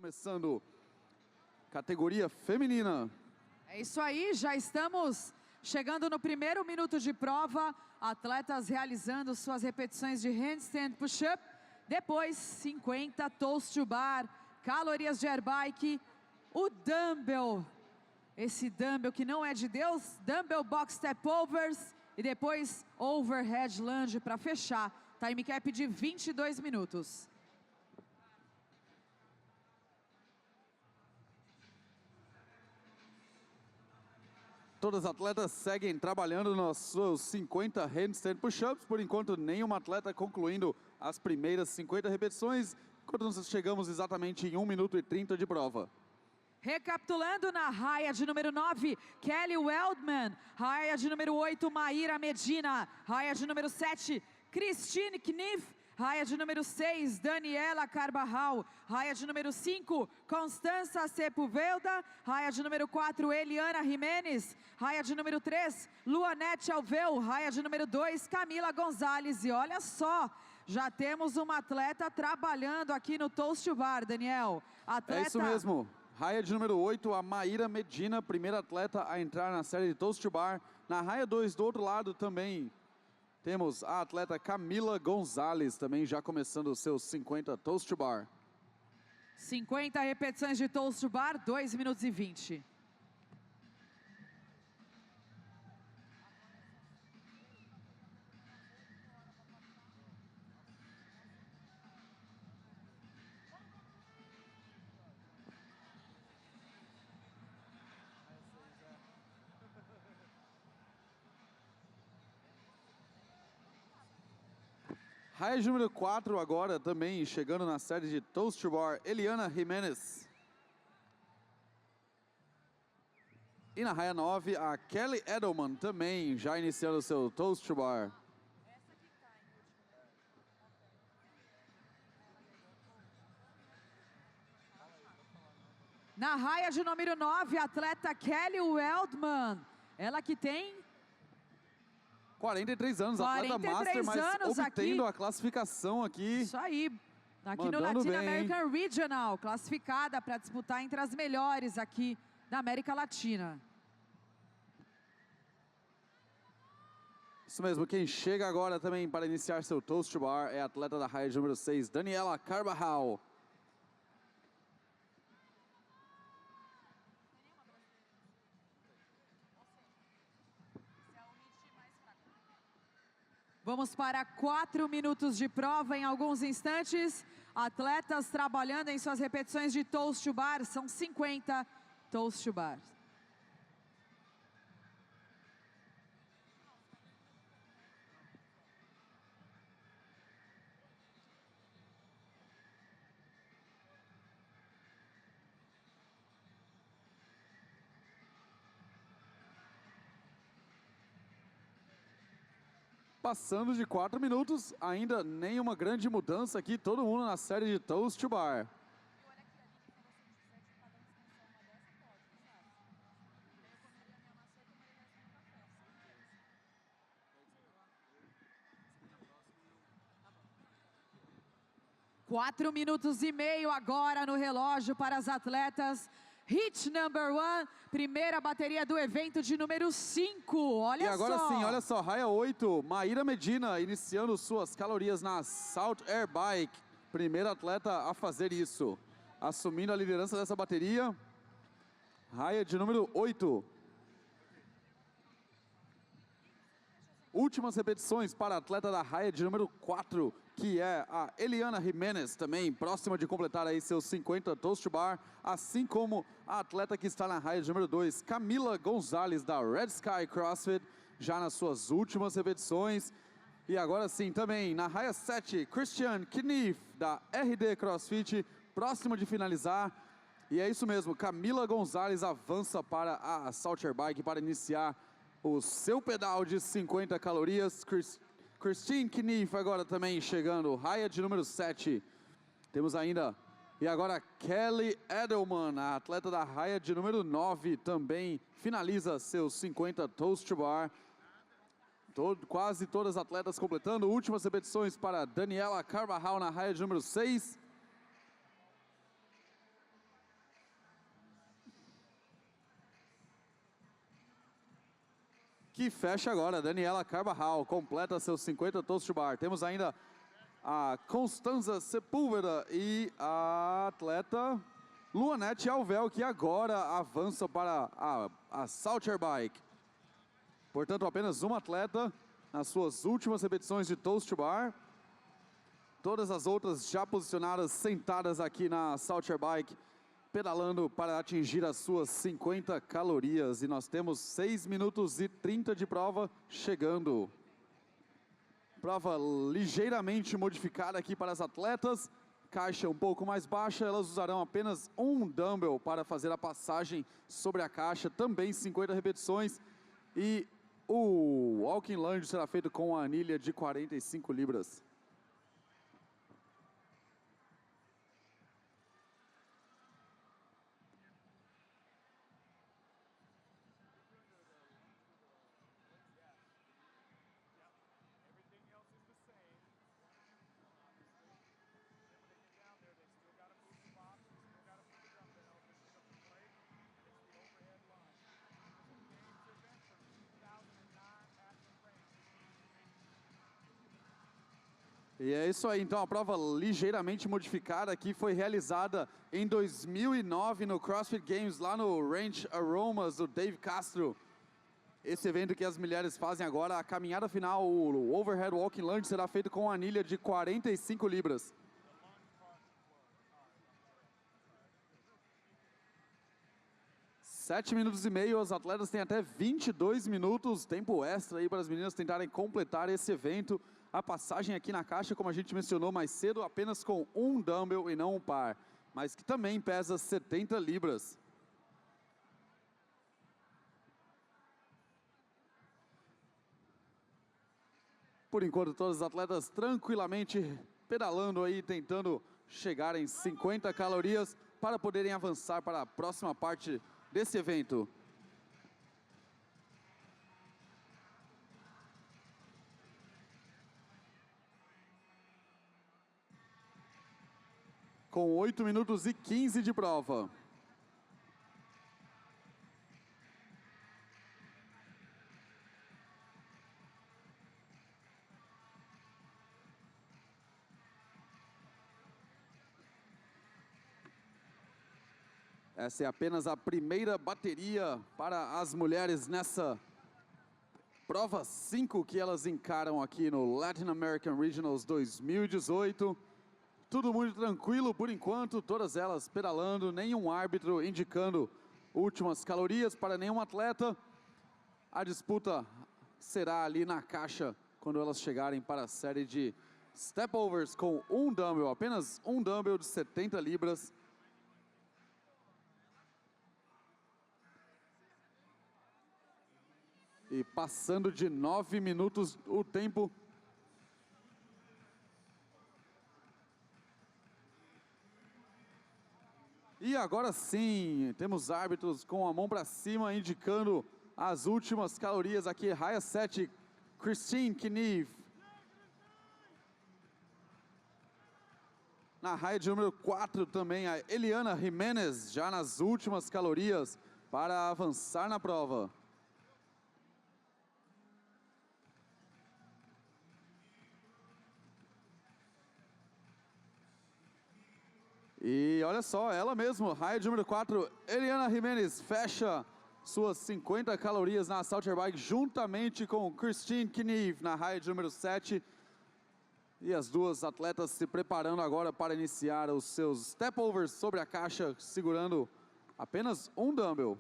Começando categoria feminina. É isso aí, já estamos chegando no primeiro minuto de prova. Atletas realizando suas repetições de handstand push-up. Depois 50 toes to bar, calorias de air bike, o dumbbell. Esse dumbbell que não é de Deus, dumbbell box step overs e depois overhead lunge para fechar. Time cap de 22 minutos. Todas as atletas seguem trabalhando nos seus 50 handstand push-ups. Por enquanto, nenhuma atleta concluindo as primeiras 50 repetições, enquanto nós chegamos exatamente em 1 minuto e 30 de prova. Recapitulando, na raia de número 9, Kelly Weldman. Raia de número 8, Maíra Medina. Raia de número 7, Christine Kniff. Raia de número 6, Daniela Carvajal. Raia de número 5, Constança Sepúlveda. Raia de número 4, Eliana Jimenez. Raia de número 3, Luanete Alveu. Raia de número 2, Camila Gonzalez. E olha só, já temos uma atleta trabalhando aqui no toes to bar, Daniel. Atleta... É isso mesmo. Raia de número 8, a Maíra Medina, primeira atleta a entrar na série de toes to bar. Na raia 2, do outro lado também, temos a atleta Camila Gonzalez, também já começando os seus 50 toes to bar. 50 repetições de toes to bar, 2 minutos e 20. Raia de número 4 agora também chegando na série de toes to bar, Eliana Jimenez. E na raia 9, a Kelly Edelman também já iniciando o seu toes to bar. Na raia de número 9, a atleta Kelly Weldman. Ela que tem 43 anos, atleta master, mas obtendo a classificação aqui. Isso aí, aqui no Latin American Regional, classificada para disputar entre as melhores aqui da América Latina. Isso mesmo, quem chega agora também para iniciar seu toes to bar é a atleta da raia de número 6, Daniela Carvajal. Vamos para 4 minutos de prova em alguns instantes. Atletas trabalhando em suas repetições de toes to bar. São 50 toes to bar. Passando de 4 minutos, ainda nenhuma grande mudança aqui, todo mundo na série de toes to bar. Quatro minutos e meio agora no relógio para as atletas. Hit number 1, primeira bateria do evento de número 5, olha só. E agora sim, olha só, raia 8, Maíra Medina iniciando suas calorias na Salt Air Bike. Primeira atleta a fazer isso, assumindo a liderança dessa bateria. Raia de número 8. Últimas repetições para a atleta da raia de número 4, que é a Eliana Jimenez, também próxima de completar aí seus 50 toes to bar, assim como a atleta que está na raia de número 2, Camila Gonzalez, da Red Sky CrossFit, já nas suas últimas repetições. E agora sim, também na raia 7, Christian Kniff, da RD CrossFit, próxima de finalizar. E é isso mesmo, Camila Gonzalez avança para a Salt Air Bike para iniciar o seu pedal de 50 calorias. Christine Kniff agora também chegando, raia de número 7. Temos ainda, e agora Kelly Edelman, a atleta da raia de número 9, também finaliza seus 50 toes to bar. Quase todas as atletas completando. Últimas repetições para Daniela Carvajal na raia de número 6. que fecha agora. Daniela Carvajal completa seus 50 toast bar. Temos ainda a Constanza Sepúlveda e a atleta Luanete Alvel, que agora avança para a Salter Bike. Portanto, apenas uma atleta nas suas últimas repetições de toast bar. Todas as outras já posicionadas, sentadas aqui na Salter Bike, pedalando para atingir as suas 50 calorias. E nós temos 6 minutos e 30 de prova chegando. Prova ligeiramente modificada aqui para as atletas. Caixa um pouco mais baixa, elas usarão apenas um dumbbell para fazer a passagem sobre a caixa, também 50 repetições. E o walking lunge será feito com a anilha de 45 libras. E é isso aí, então a prova ligeiramente modificada aqui foi realizada em 2009 no CrossFit Games, lá no Ranch Aromas do Dave Castro. Esse evento que as mulheres fazem agora, a caminhada final, o Overhead Walking Lunge, será feito com a anilha de 45 libras. Sete minutos e meio, os atletas têm até 22 minutos, tempo extra aí para as meninas tentarem completar esse evento. A passagem aqui na caixa, como a gente mencionou mais cedo, apenas com um dumbbell e não um par, mas que também pesa 70 libras. Por enquanto, todos os atletas tranquilamente pedalando aí, tentando chegar em 50 calorias para poderem avançar para a próxima parte desse evento. Com 8 minutos e 15 de prova. Essa é apenas a primeira bateria para as mulheres nessa prova 5 que elas encaram aqui no Latin American Regionals 2018. Tudo muito tranquilo por enquanto, todas elas pedalando, nenhum árbitro indicando últimas calorias para nenhum atleta. A disputa será ali na caixa quando elas chegarem para a série de step overs com um dumbbell, apenas um dumbbell de 70 libras. E passando de 9 minutos o tempo. E agora sim, temos árbitros com a mão para cima, indicando as últimas calorias aqui. Raia 7, Christine Knief. Na raia de número 4 também, a Eliana Jimenez, já nas últimas calorias, para avançar na prova. E olha só, ela mesma, raia de número 4, Eliana Jimenez, fecha suas 50 calorias na Salter Bike, juntamente com Christine Knief na raia de número 7. E as duas atletas se preparando agora para iniciar os seus step overs sobre a caixa, segurando apenas um dumbbell.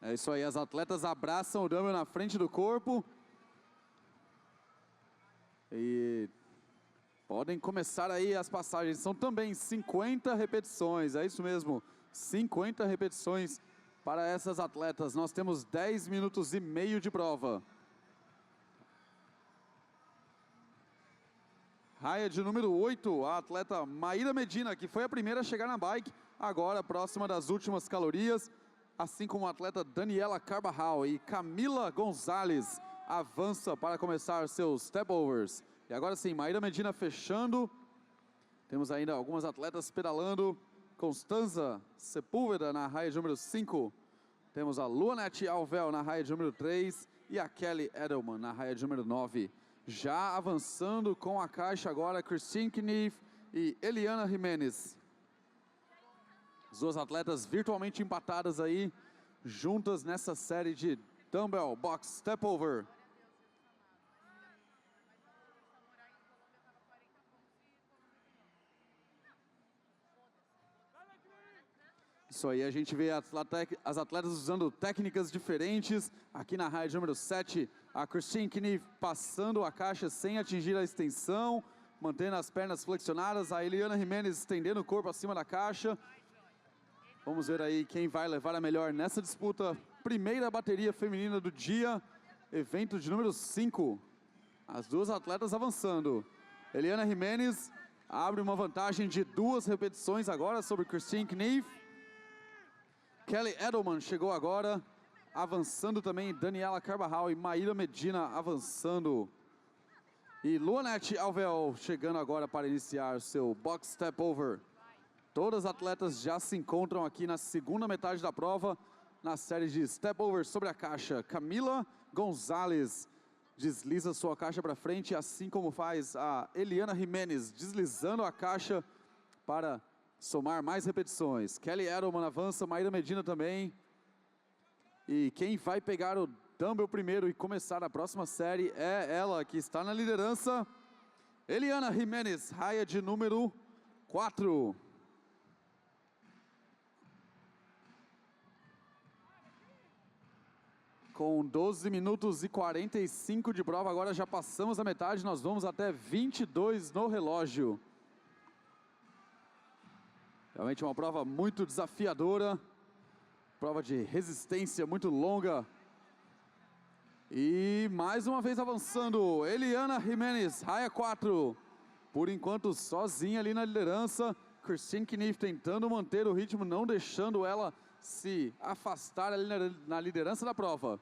É isso aí, as atletas abraçam o dumbbell na frente do corpo. E podem começar aí as passagens. São também 50 repetições, é isso mesmo, 50 repetições para essas atletas. Nós temos 10 minutos e meio de prova. Raia de número 8, a atleta Maíra Medina, que foi a primeira a chegar na bike, agora próxima das últimas calorias. Assim como a atleta Daniela Carvajal e Camila Gonzalez avança para começar seus step overs. E agora sim, Maíra Medina fechando Temos ainda algumas atletas pedalando. Constanza Sepúlveda na raia de número 5. Temos a Luanete Alvel na raia de número 3 e a Kelly Edelman na raia de número 9. Já avançando com a caixa agora, Christine Knief e Eliana Jimenez. As duas atletas virtualmente empatadas aí, juntas nessa série de Dumbbell Box Step Over. Isso aí, a gente vê as atletas usando técnicas diferentes. Aqui na raia de número 7, a Christine Knief passando a caixa sem atingir a extensão, mantendo as pernas flexionadas. A Eliana Jimenez estendendo o corpo acima da caixa. Vamos ver aí quem vai levar a melhor nessa disputa. Primeira bateria feminina do dia, evento de número 5. As duas atletas avançando. Eliana Jimenez abre uma vantagem de 2 repetições agora sobre Christine Knief. Kelly Edelman chegou agora, avançando também Daniela Carvajal e Maíra Medina avançando. E Luanete Alvel chegando agora para iniciar seu Box Step Over. Todas as atletas já se encontram aqui na segunda metade da prova, na série de Step Over sobre a caixa. Camila Gonzalez desliza sua caixa para frente, assim como faz a Eliana Jimenez, deslizando a caixa para somar mais repetições. Kelly Edelman avança, Maíra Medina também. E quem vai pegar o dumbbell primeiro e começar a próxima série é ela, que está na liderança. Eliana Jimenez, raia de número 4. Com 12 minutos e 45 de prova, agora já passamos a metade, nós vamos até 22 no relógio. Realmente uma prova muito desafiadora, prova de resistência muito longa. E mais uma vez avançando, Eliana Jimenez, raia 4. Por enquanto sozinha ali na liderança, Christine Knief tentando manter o ritmo, não deixando ela se afastar ali na liderança da prova.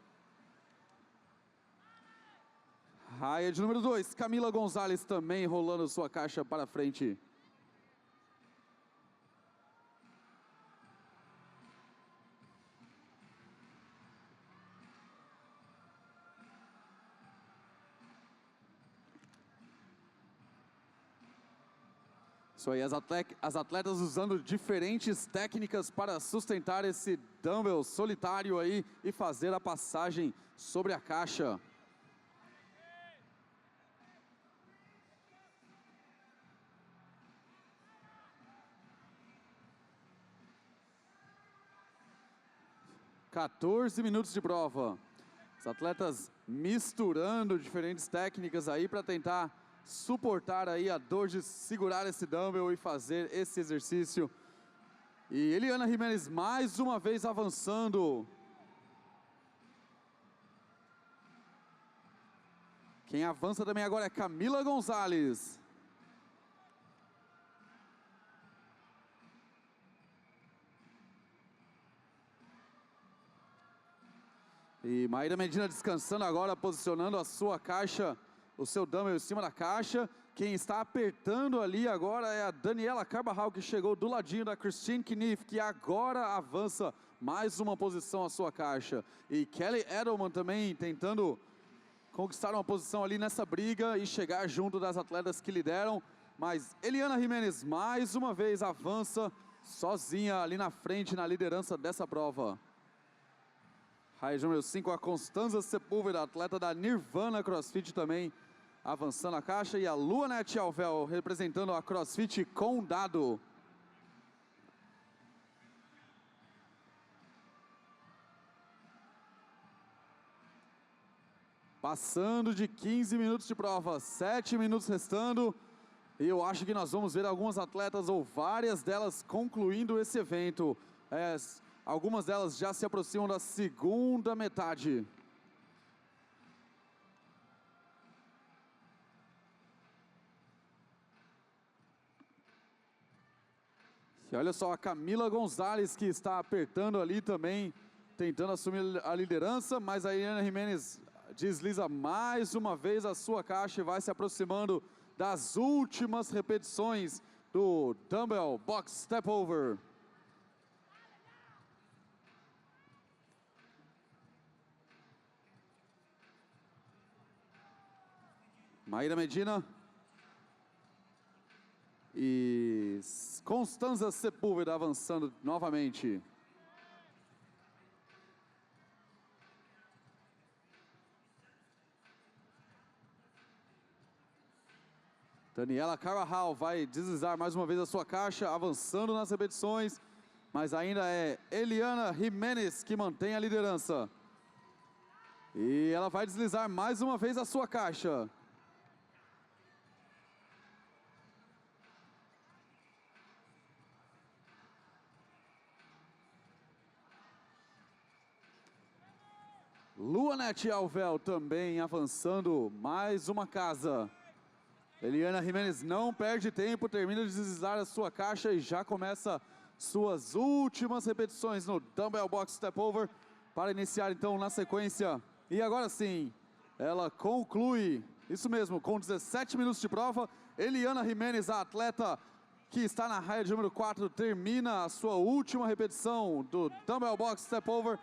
Raia de número 2, Camila Gonzalez também rolando sua caixa para frente. Isso aí, as atletas usando diferentes técnicas para sustentar esse dumbbell solitário aí e fazer a passagem sobre a caixa. (14 minutos de prova. Os atletas misturando diferentes técnicas aí para tentar suportar aí a dor de segurar esse dumbbell e fazer esse exercício. E Eliana Jimenez mais uma vez avançando. Quem avança também agora é Camila Gonzalez. E Maíra Medina descansando agora, posicionando a sua caixa, o seu dumbbell em cima da caixa. Quem está apertando ali agora é a Daniela Carvajal, que chegou do ladinho da Christine Knief, que agora avança mais uma posição à sua caixa. E Kelly Edelman também tentando conquistar uma posição ali nessa briga e chegar junto das atletas que lideram. Mas Eliana Jimenez mais uma vez avança sozinha ali na frente, na liderança dessa prova. Raia número 5, a Constanza Sepúlveda, atleta da Nirvana CrossFit também, avançando a caixa. E a Luanete Alvel, representando a CrossFit Condado. Passando de 15 minutos de prova, 7 minutos restando. E eu acho que nós vamos ver algumas atletas, ou várias delas, concluindo esse evento. Algumas delas já se aproximam da segunda metade. E olha só a Camila Gonzalez, que está apertando ali também, tentando assumir a liderança, mas a Eliana Jimenez desliza mais uma vez a sua caixa e vai se aproximando das últimas repetições do Dumbbell Box Step Over. Maíra Medina e Constanza Sepúlveda avançando novamente. Daniela Carvajal vai deslizar mais uma vez a sua caixa, avançando nas repetições, mas ainda é Eliana Jimenez que mantém a liderança. E ela vai deslizar mais uma vez a sua caixa. Luanete Alvel também avançando mais uma casa. Eliana Jimenez não perde tempo, termina de deslizar a sua caixa e já começa suas últimas repetições no Dumbbell Box Step Over para iniciar então na sequência. E agora sim, ela conclui, isso mesmo, com 17 minutos de prova. Eliana Jimenez, a atleta que está na raia de número 4, termina a sua última repetição do Dumbbell Box Step Over.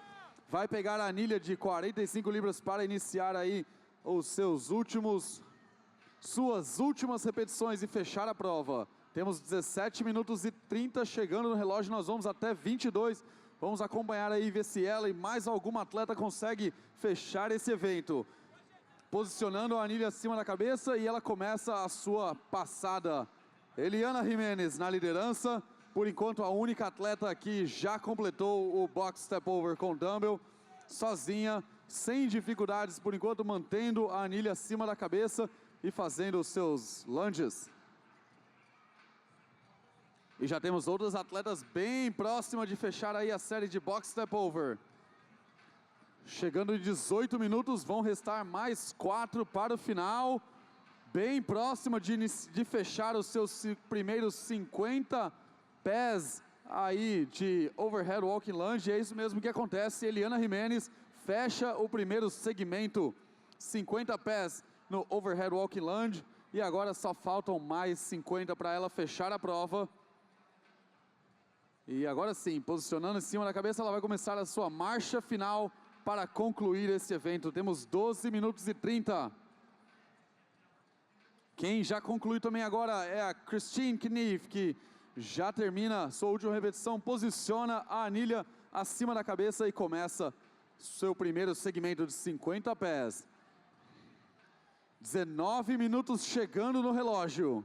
Vai pegar a anilha de 45 libras para iniciar aí suas últimas repetições e fechar a prova. Temos 17 minutos e 30 chegando no relógio, nós vamos até 22. Vamos acompanhar aí, ver se ela e mais alguma atleta consegue fechar esse evento. Posicionando a anilha acima da cabeça e ela começa a sua passada. Eliana Jimenez na liderança. Por enquanto, a única atleta que já completou o Box Step Over com dumbbell, sozinha, sem dificuldades, por enquanto, mantendo a anilha acima da cabeça e fazendo os seus lunges. E já temos outras atletas bem próximas de fechar aí a série de Box Step Over. Chegando em 18 minutos, vão restar mais 4 para o final. Bem próxima de fechar os seus primeiros 50 pés aí de Overhead Walking Lunge. É isso mesmo que acontece. Eliana Jimenez fecha o primeiro segmento, 50 pés no Overhead Walking Lunge. E agora só faltam mais 50 para ela fechar a prova. E agora sim, posicionando em cima da cabeça, ela vai começar a sua marcha final para concluir esse evento. Temos 12 minutos e 30. Quem já concluiu também agora é a Christine Knief, que já termina sua última repetição, posiciona a anilha acima da cabeça e começa seu primeiro segmento de 50 pés. 19 minutos chegando no relógio.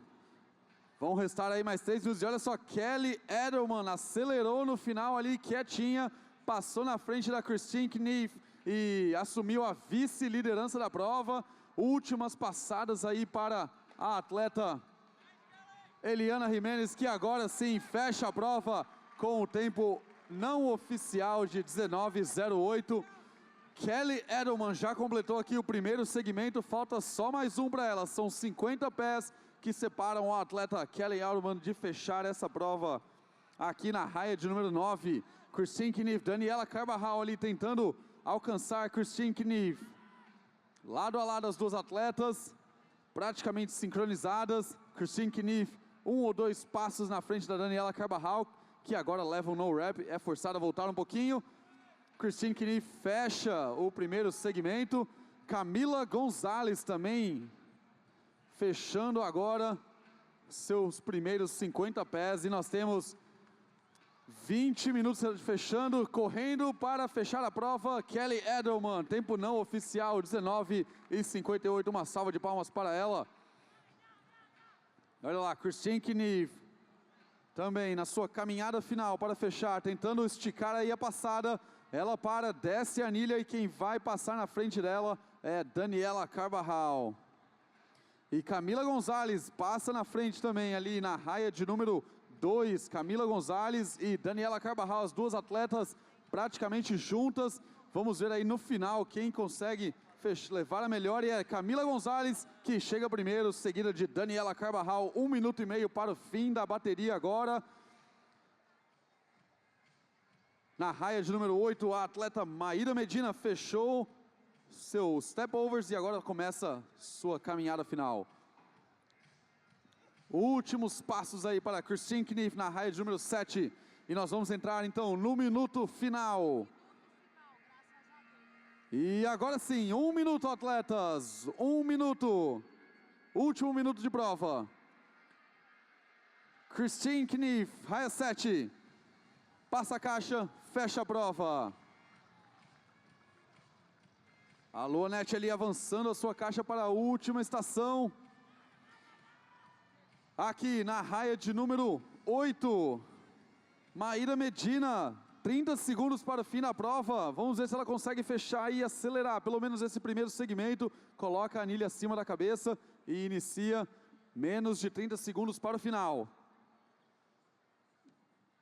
Vão restar aí mais 3 minutos. E olha só, Kelly Edelman acelerou no final ali, quietinha, passou na frente da Christine Knief e assumiu a vice-liderança da prova. Últimas passadas aí para a atleta Eliana Jimenez, que agora sim fecha a prova com o tempo não oficial de 19:08. Kelly Edelman já completou aqui o primeiro segmento, falta só mais um para ela. São 50 pés que separam a atleta Kelly Edelman de fechar essa prova aqui na raia de número 9. Christine Knief, Daniela Carvajal ali tentando alcançar Christine Knief. Lado a lado as duas atletas, praticamente sincronizadas. Christine Knief 1 ou 2 passos na frente da Daniela Carvajal, que agora leva um no-rep, é forçada a voltar um pouquinho. Christine Knief fecha o primeiro segmento. Camila Gonzalez também fechando agora seus primeiros 50 pés. E nós temos 20 minutos fechando, correndo para fechar a prova. Kelly Edelman, tempo não oficial, 19:58. Uma salva de palmas para ela. Olha lá, Christine Knief também na sua caminhada final para fechar, tentando esticar aí a passada. Ela para, desce a anilha e quem vai passar na frente dela é Daniela Carvajal. E Camila Gonzalez passa na frente também ali na raia de número 2. Camila Gonzalez e Daniela Carvajal, as duas atletas praticamente juntas. Vamos ver aí no final quem consegue levar a melhor, e é Camila Gonzalez que chega primeiro, seguida de Daniela Carvajal. 1 minuto e meio para o fim da bateria agora. Na raia de número 8, a atleta Maíra Medina fechou seus step overs e agora começa sua caminhada final. Últimos passos aí para Christine Knief na raia de número 7. E nós vamos entrar então no minuto final. E agora sim, 1 minuto, atletas. 1 minuto. Último minuto de prova. Christine Knief, raia 7. Passa a caixa, fecha a prova. A Luanete ali avançando a sua caixa para a última estação. Aqui na raia de número 8. Maíra Medina, 30 segundos para o fim da prova. Vamos ver se ela consegue fechar e acelerar, pelo menos esse primeiro segmento. Coloca a anilha acima da cabeça e inicia menos de 30 segundos para o final.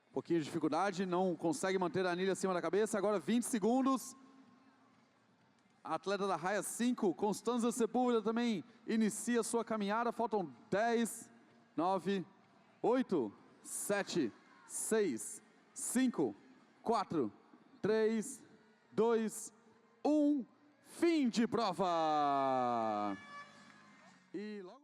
Um pouquinho de dificuldade, não consegue manter a anilha acima da cabeça. Agora 20 segundos. A atleta da raia 5, Constanza Sepúlveda, também inicia sua caminhada. Faltam 10, 9, 8, 7, 6, 5, 4, 3, 2, 1, fim de prova! E logo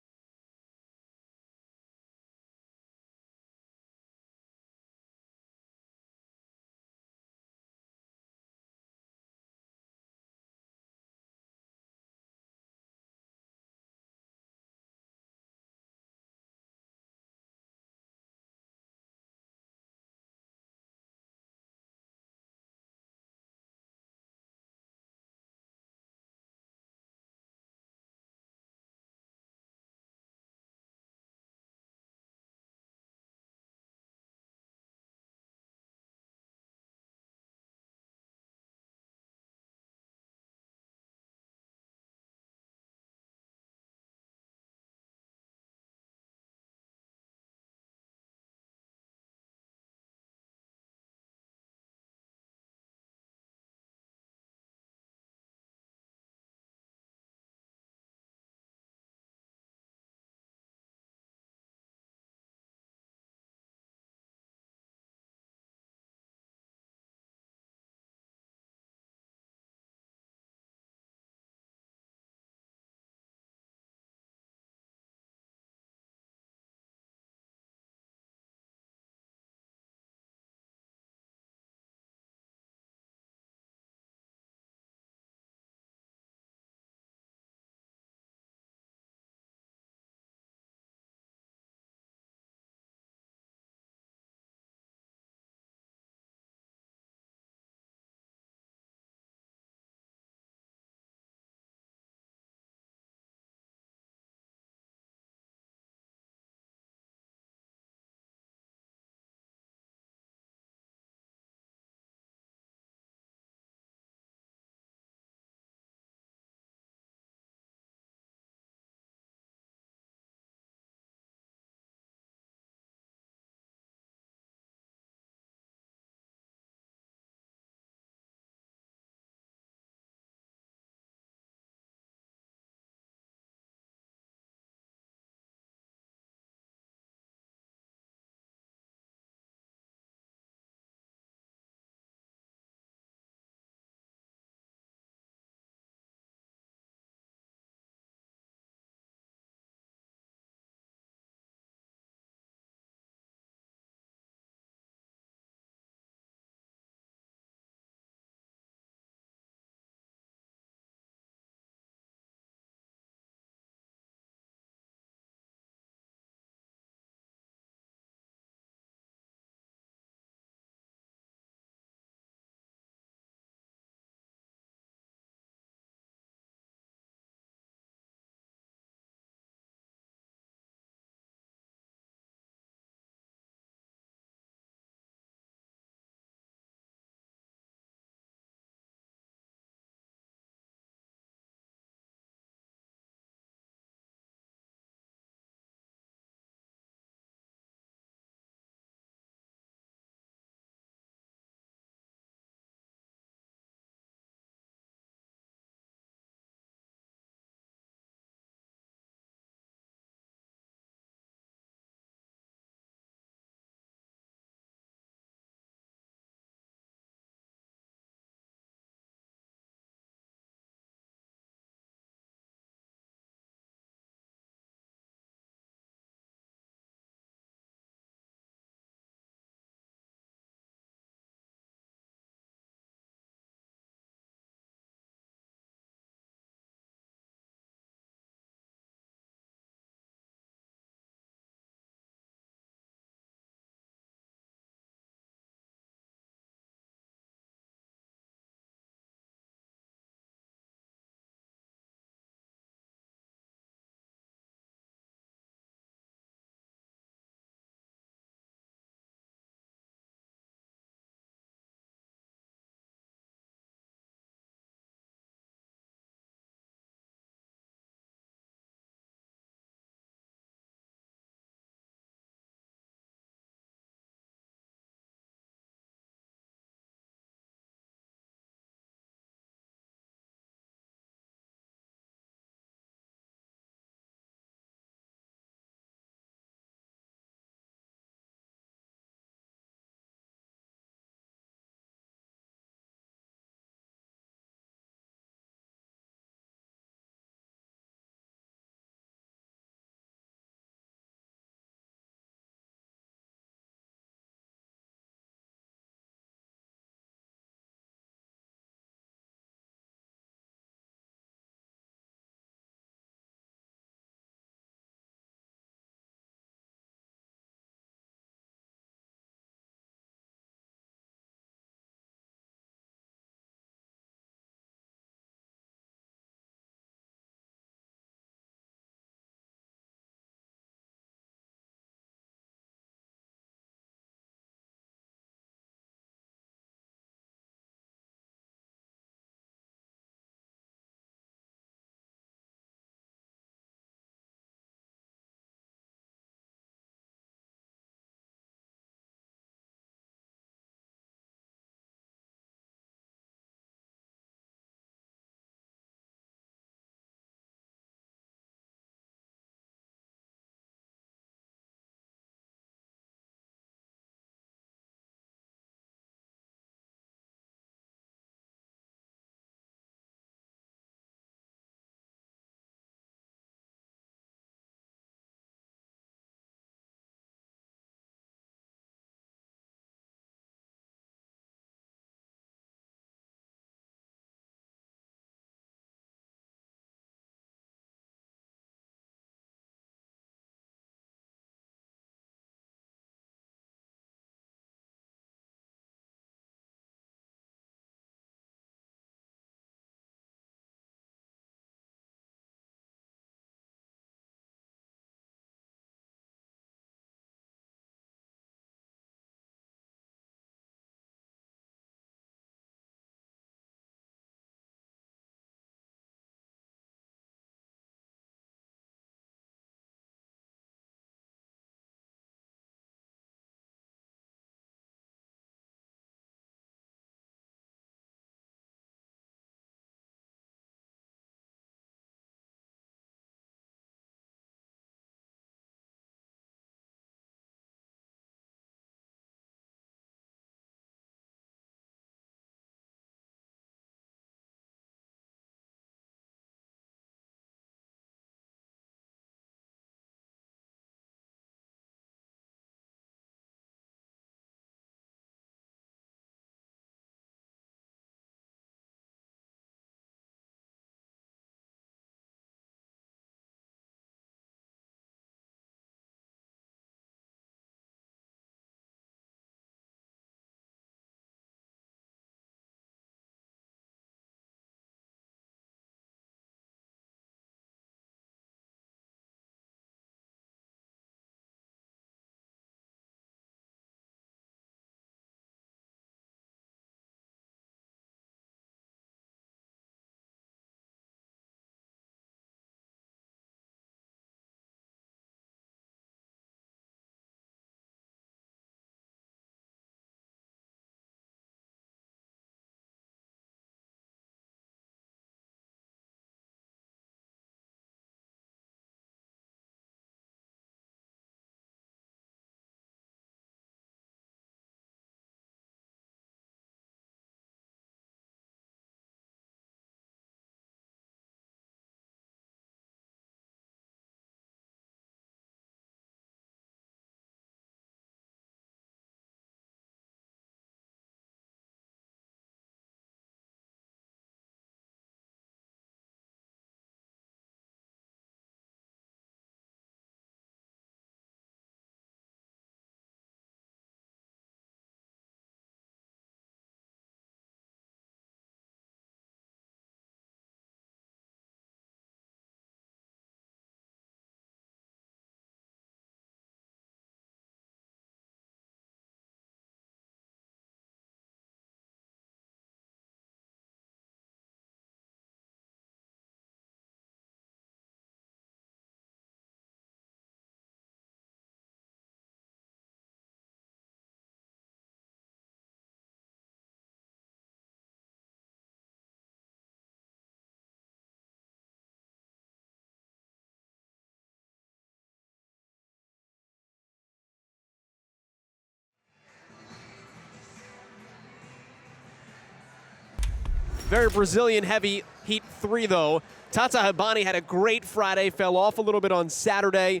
Very Brazilian heavy heat 3 though. Tata Habani had a great Friday, fell off a little bit on Saturday.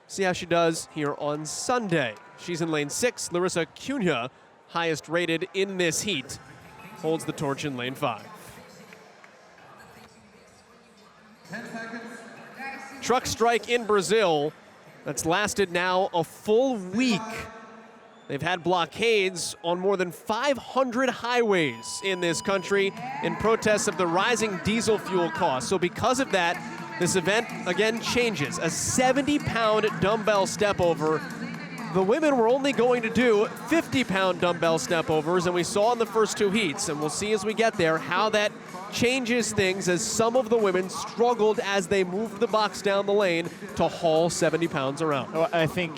See how she does here on Sunday. She's in lane 6. Larissa Cunha, highest rated in this heat, holds the torch in lane 5. Truck strike in Brazil that's lasted now a full week. They've had blockades on more than 500 highways in this country in protest of the rising diesel fuel costs. So because of that, this event again changes. A 70-pound dumbbell step over. The women were only going to do 50-pound dumbbell step overs, and we saw in the first 2 heats, and we'll see as we get there how that changes things as some of the women struggled as they moved the box down the lane to haul 70 pounds around. Well, I think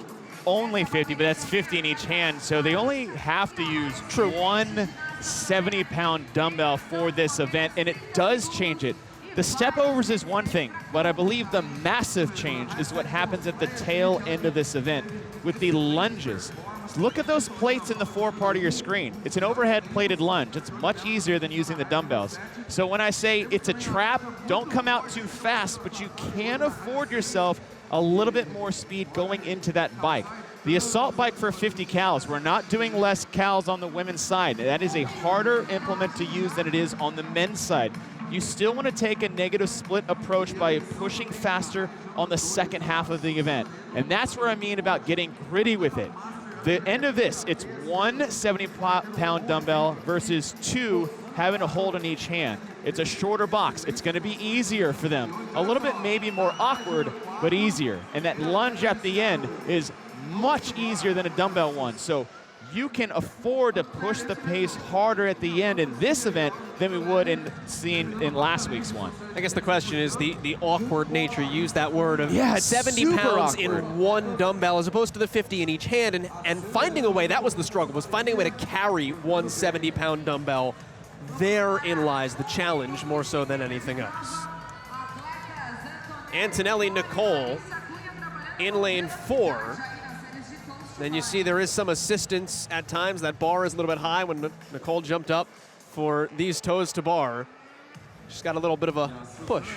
only 50, but that's 50 in each hand, so they only have to use one 70-pound dumbbell for this event, and it does change it. The step overs is one thing, but I believe the massive change is what happens at the tail end of this event with the lunges. Look at those plates in the fore part of your screen. It's an overhead plated lunge. It's much easier than using the dumbbells. So when I say it's a trap, don't come out too fast, but you can afford yourself a little bit more speed going into that bike. The assault bike for 50 cals, we're not doing less cals on the women's side. That is a harder implement to use than it is on the men's side. You still want to take a negative split approach by pushing faster on the second half of the event. And that's where I mean about getting gritty with it. The end of this, it's one 70-pound dumbbell versus 2 having to hold in each hand. It's a shorter box. It's going to be easier for them. A little bit maybe more awkward, but easier. And that lunge at the end is much easier than a dumbbell one. So you can afford to push the pace harder at the end in this event than we would in last week's one. I guess the question is the awkward nature. You use that word of 70 pounds awkward in one dumbbell as opposed to the 50 in each hand, and finding a way, that was the struggle, was finding a way to carry one 70-pound dumbbell. Therein lies the challenge more so than anything else. Antonelli Nicole in lane 4. Then you see there is some assistance at times. That bar is a little bit high when Nicole jumped up for these toes to bar. She's got a little bit of a push.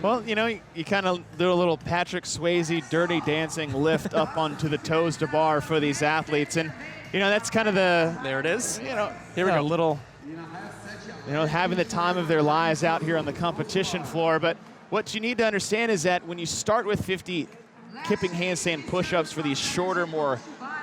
Well, you know, you kind of do a little Patrick Swayze dirty dancing lift up onto the toes to bar for these athletes. And, you know, that's kind of the... There it is. You know, here we go. Little, you know, having the time of their lives out here on the competition floor. But what you need to understand is that when you start with 50 kipping handstand push-ups for these shorter, more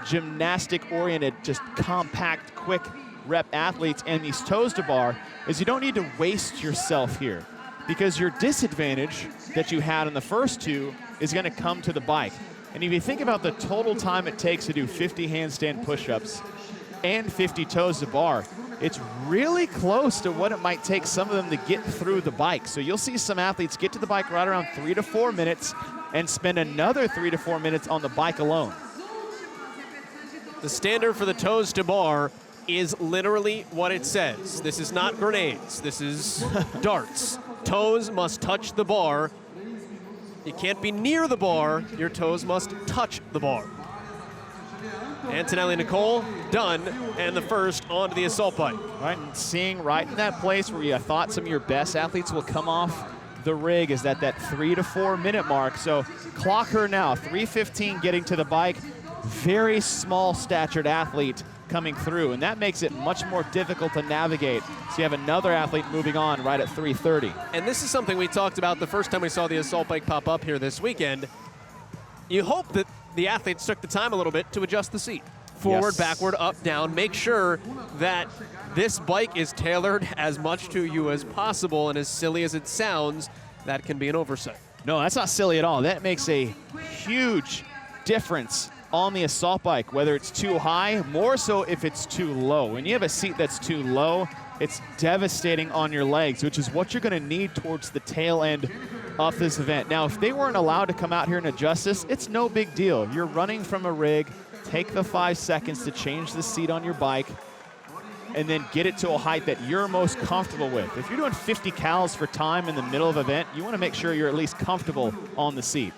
gymnastic-oriented, just compact, quick rep athletes and these toes to bar, is you don't need to waste yourself here, because your disadvantage that you had in the first 2 is going to come to the bike. And if you think about the total time it takes to do 50 handstand push-ups and 50 toes to bar, it's really close to what it might take some of them to get through the bike. So you'll see some athletes get to the bike right around 3 to 4 minutes and spend another 3 to 4 minutes on the bike alone. The standard for the toes to bar is literally what it says. This is not grenades. This is darts. Toes must touch the bar. You can't be near the bar. Your toes must touch the bar. Antonelli Nicole done, and the first onto the assault bike. Right, and seeing right in that place where you thought some of your best athletes will come off the rig is that 3 to 4 minute mark. So clock her now, 3:15 getting to the bike. Very small statured athlete coming through, and that makes it much more difficult to navigate. So you have another athlete moving on right at 3:30. And this is something we talked about the first time we saw the assault bike pop up here this weekend. You hope that the athletes took the time a little bit to adjust the seat. Forward, backward, up, down. Make sure that this bike is tailored as much to you as possible, and as silly as it sounds, that can be an oversight. No, that's not silly at all. That makes a huge difference on the assault bike, whether it's too high, more so if it's too low. When you have a seat that's too low, it's devastating on your legs, which is what you're going to need towards the tail end of this event. Now, if they weren't allowed to come out here and adjust this, it's no big deal. You're running from a rig, take the 5 seconds to change the seat on your bike, and then get it to a height that you're most comfortable with. If you're doing 50 cals for time in the middle of an event, you want to make sure you're at least comfortable on the seat.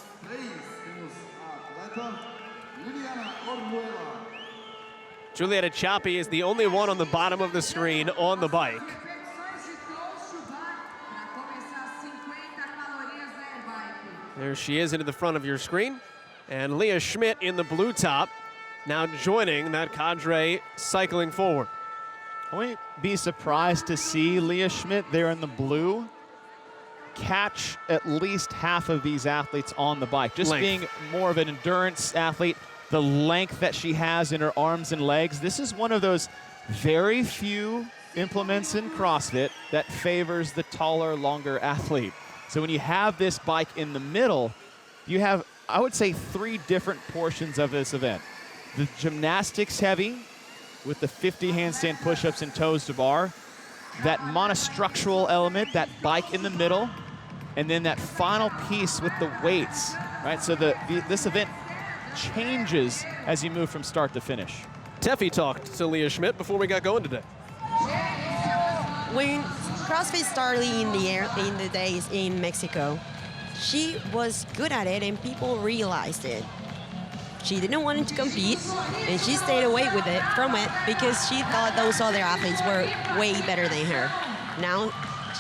Juliana Chappy is the only one on the bottom of the screen on the bike. There she is into the front of your screen. And Leah Schmidt in the blue top, now joining that cadre cycling forward. I wouldn't be surprised to see Leah Schmidt there in the blue catch at least half of these athletes on the bike. Just being more of an endurance athlete, the length that she has in her arms and legs. This is one of those very few implements in CrossFit that favors the taller, longer athlete. So when you have this bike in the middle, you have, I would say, 3 different portions of this event. The gymnastics heavy with the 50 handstand push-ups and toes to bar, that monostructural element, that bike in the middle, and then that final piece with the weights, right? So this event changes as you move from start to finish. Teffy talked to Leah Schmidt before we got going today. When CrossFit started in the days in Mexico, she was good at it and people realized it. She didn't want to compete, and she stayed away from it because she thought those other athletes were way better than her. Now,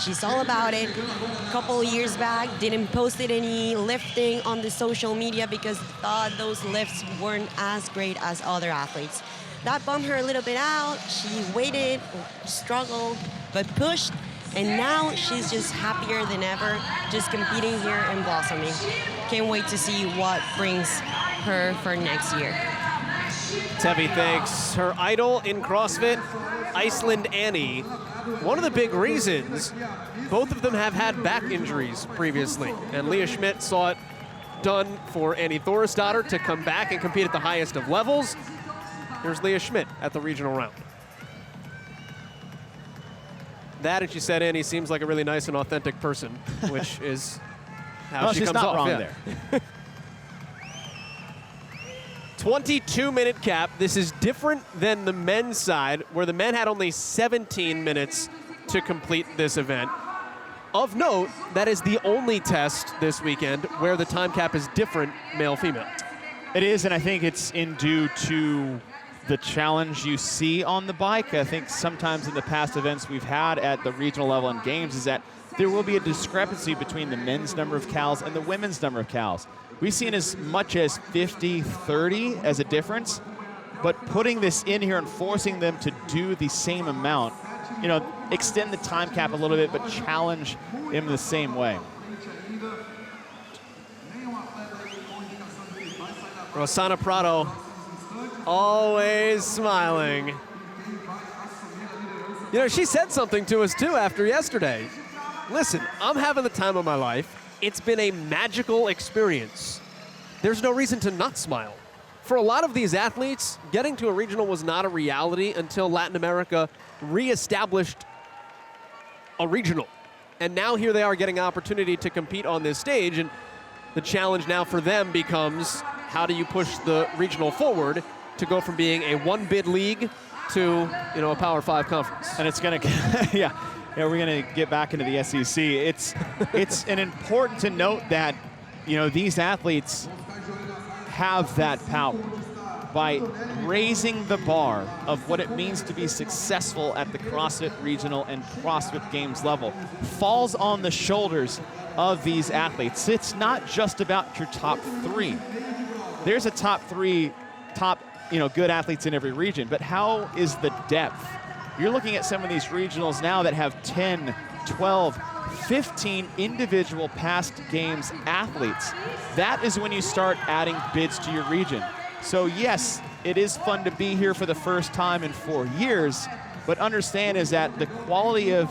she's all about it. A couple years back, didn't post any lifting on the social media because thought those lifts weren't as great as other athletes. That bummed her a little bit out. She waited, struggled, but pushed, and now she's just happier than ever, just competing here and blossoming. Can't wait to see what brings her for next year. Teffy thanks her idol in CrossFit, Iceland Annie. One of the big reasons, both of them have had back injuries previously, and Leah Schmidt saw it done for Annie Thorisdottir to come back and compete at the highest of levels. Here's Leah Schmidt at the regional round. That, and she said Annie seems like a really nice and authentic person, which is how she comes off. Wrong yeah. there. 22-minute cap. This is different than the men's side, where the men had only 17 minutes to complete this event. Of note, that is the only test this weekend where the time cap is different male-female. It is, and I think it's due to the challenge you see on the bike. I think sometimes in the past events we've had at the regional level and games is that there will be a discrepancy between the men's number of cals and the women's number of cals. We've seen as much as 50-30 as a difference, but putting this in here and forcing them to do the same amount, you know, extend the time cap a little bit, but challenge them the same way. Rosana Prado, always smiling. You know, she said something to us too after yesterday. Listen, I'm having the time of my life. It's been a magical experience. There's no reason to not smile. For a lot of these athletes, getting to a regional was not a reality until Latin America reestablished a regional. And now here they are getting an opportunity to compete on this stage, and the challenge now for them becomes, how do you push the regional forward to go from being a one-bid league to, you know, a Power 5 conference? And it's gonna, yeah, we're gonna get back into the SEC. It's an important to note that, you know, these athletes have that power by raising the bar of what it means to be successful at the CrossFit Regional and CrossFit Games level. Falls on the shoulders of these athletes. It's not just about your top 3. There's a top 3, you know, good athletes in every region, but how is the depth? You're looking at some of these regionals now that have 10, 12, 15 individual past games athletes. That is when you start adding bids to your region. So yes, it is fun to be here for the first time in 4 years, but understand is that the quality of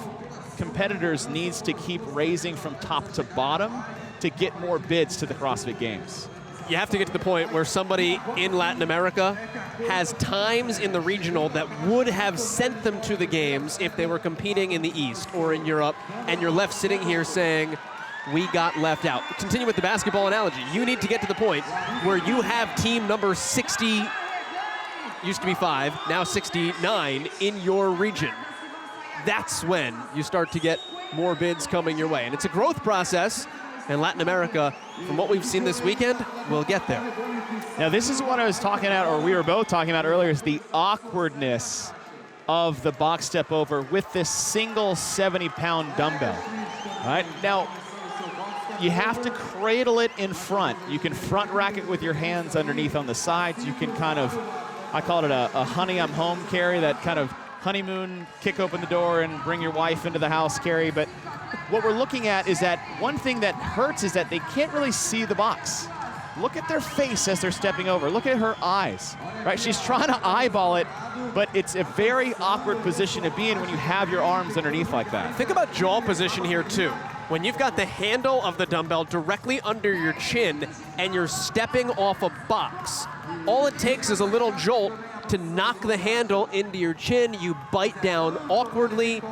competitors needs to keep raising from top to bottom to get more bids to the CrossFit Games. You have to get to the point where somebody in Latin America has times in the regional that would have sent them to the games if they were competing in the East or in Europe, and you're left sitting here saying, we got left out. Continue with the basketball analogy. You need to get to the point where you have team number 60, used to be 5, now 69 in your region. That's when you start to get more bids coming your way. And it's a growth process. And Latin America, from what we've seen this weekend, will get there. Now, this is what I was talking about, or we were both talking about earlier, is the awkwardness of the box step over with this single 70-pound dumbbell. All right, now, you have to cradle it in front. You can front rack it with your hands underneath on the sides. You can kind of, I call it a honey, I'm home carry, that kind of honeymoon, kick open the door and bring your wife into the house carry. But what we're looking at is that one thing that hurts is that they can't really see the box. Look at their face as they're stepping over. Look at her eyes, right? She's trying to eyeball it, but it's a very awkward position to be in when you have your arms underneath like that. Think about jaw position here too. When you've got the handle of the dumbbell directly under your chin and you're stepping off a box, all it takes is a little jolt to knock the handle into your chin. You bite down awkwardly.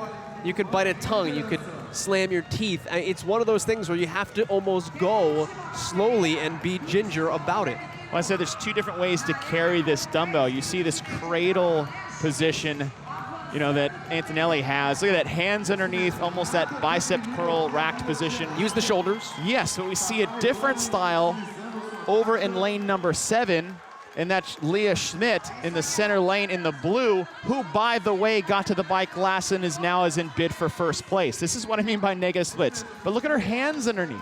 You could bite a tongue. You could slam your teeth. It's one of those things where you have to almost go slowly and be ginger about it. Well, I said there's two different ways to carry this dumbbell. You see this cradle position, you know, that Antonelli has. Look at that, hands underneath, almost that bicep curl racked position. Use the shoulders. Yes, but we see a different style over in lane number 7, and that's Leah Schmidt in the center lane in the blue, who, by the way, got to the bike last and is now in bid for first place. This is what I mean by nega splits. But look at her hands underneath.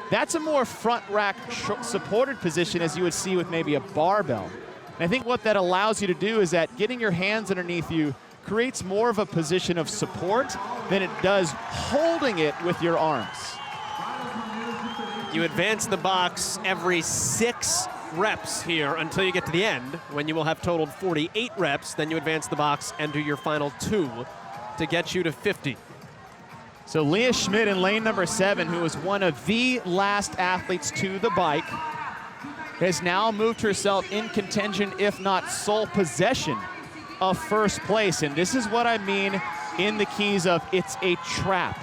That's a more front rack supported position as you would see with maybe a barbell. And I think what that allows you to do is that getting your hands underneath you creates more of a position of support than it does holding it with your arms. You advance the box every 6 reps here until you get to the end, when you will have totaled 48 reps. Then you advance the box and do your final 2 to get you to 50. So Leah Schmidt in lane number 7, who was one of the last athletes to the bike, has now moved herself in contention, if not sole possession, of first place. And this is what I mean in the keys of it's a trap.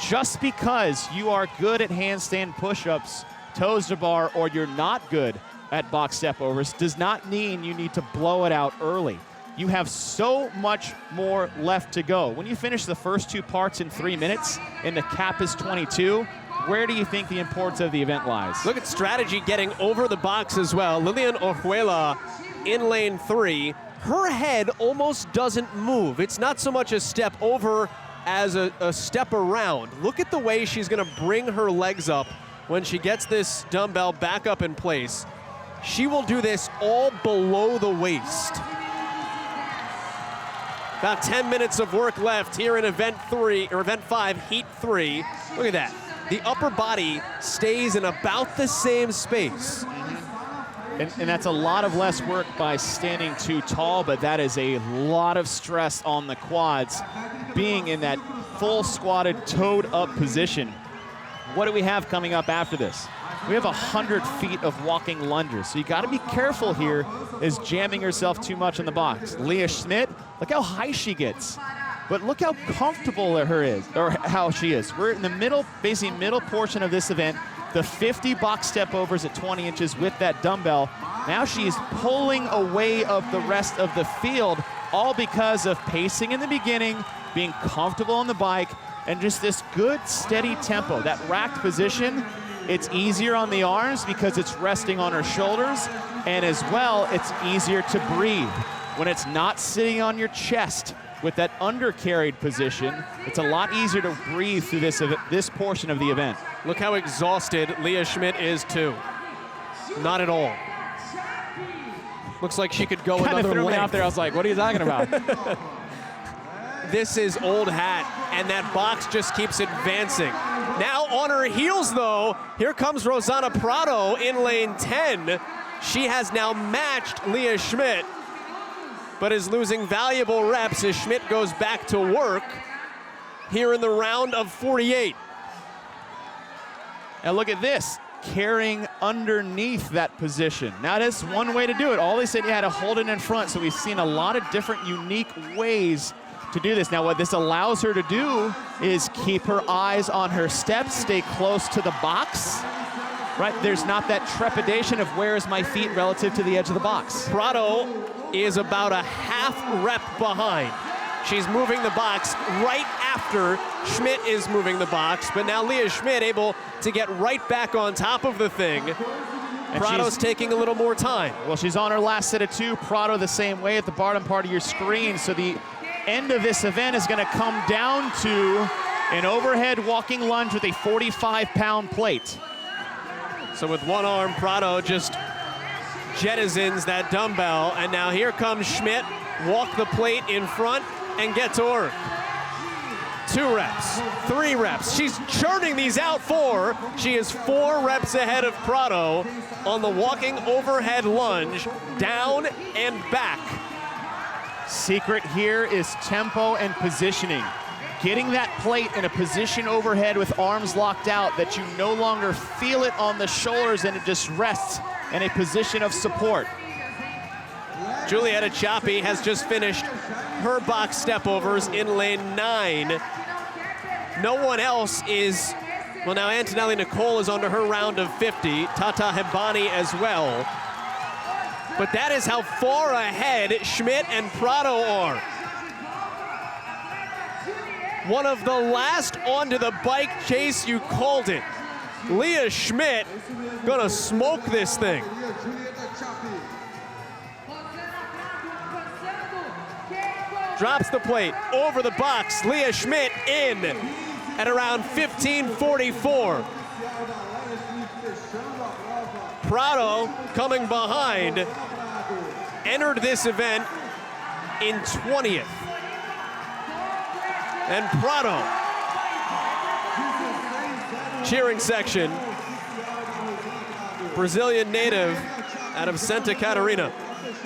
Just because you are good at handstand push-ups, toes to bar, or you're not good at box step overs does not mean you need to blow it out early. You have so much more left to go. When you finish the first 2 parts in 3 minutes and the cap is 22, where do you think the importance of the event lies? Look at strategy getting over the box as well. Lilian Orjuela in lane 3. Her head almost doesn't move. It's not so much a step over as a step around. Look at the way she's gonna bring her legs up when she gets this dumbbell back up in place. She will do this all below the waist. About 10 minutes of work left here in event 5, heat 3. Look at that. The upper body stays in about the same space. And that's a lot of less work by standing too tall, but that is a lot of stress on the quads, being in that full squatted, toed up position. What do we have coming up after this? We have 100 feet of walking lunges. So you gotta be careful here is jamming yourself too much in the box. Leah Schmidt, look how high she gets. But look how comfortable how she is. We're in the middle, basically middle portion of this event. The 50 box step overs at 20 inches with that dumbbell. Now she's pulling away of the rest of the field, all because of pacing in the beginning, being comfortable on the bike, and just this good steady tempo. That racked position, it's easier on the arms because it's resting on her shoulders, and as well, it's easier to breathe. When it's not sitting on your chest with that undercarried position, it's a lot easier to breathe through this portion of the event. Look how exhausted Leah Schmidt is too. Not at all. Looks like she could go another Kinda threw me length. out there, I was like, what are you talking about? This is old hat, and that box just keeps advancing. Now on her heels though, here comes Rosana Prado in lane 10. She has now matched Leah Schmidt, but is losing valuable reps as Schmidt goes back to work here in the round of 48. And look at this, carrying underneath that position. Now that's one way to do it. All they said you had to hold it in front, so we've seen a lot of different unique ways to do this. Now what this allows her to do is keep her eyes on her steps, stay close to the box, right? There's not that trepidation of where is my feet relative to the edge of the box. Prado is about a half rep behind. She's moving the box right after Schmidt is moving the box, but now Leah Schmidt able to get right back on top of the thing. And Prado's taking a little more time. Well, she's on her last set of 2. Prado the same way at the bottom part of your screen. So the end of this event is going to come down to An overhead walking lunge with a 45-pound plate. So with one arm, Prado just jettisons that dumbbell, and now here comes Schmidt, walk the plate in front and get to work. 2 reps, 3 reps. She's churning these out 4. She is 4 reps ahead of Prado on the walking overhead lunge, down and back. Secret here is tempo and positioning. Getting that plate in a position overhead with arms locked out that you no longer feel it on the shoulders and it just rests in a position of support. Juliana Chappy has just finished her box stepovers in lane 9. No one else is, well, now Antonelli Nicole is under her round of 50, Tata Hebani as well. But that is how far ahead Schmidt and Prado are. One of the last onto the bike chase, you called it. Leah Schmidt gonna smoke this thing. Drops the plate over the box. Leah Schmidt in at around 15:44. Prado coming behind, entered this event in 20th. And Prado, cheering section, Brazilian native out of Santa Catarina,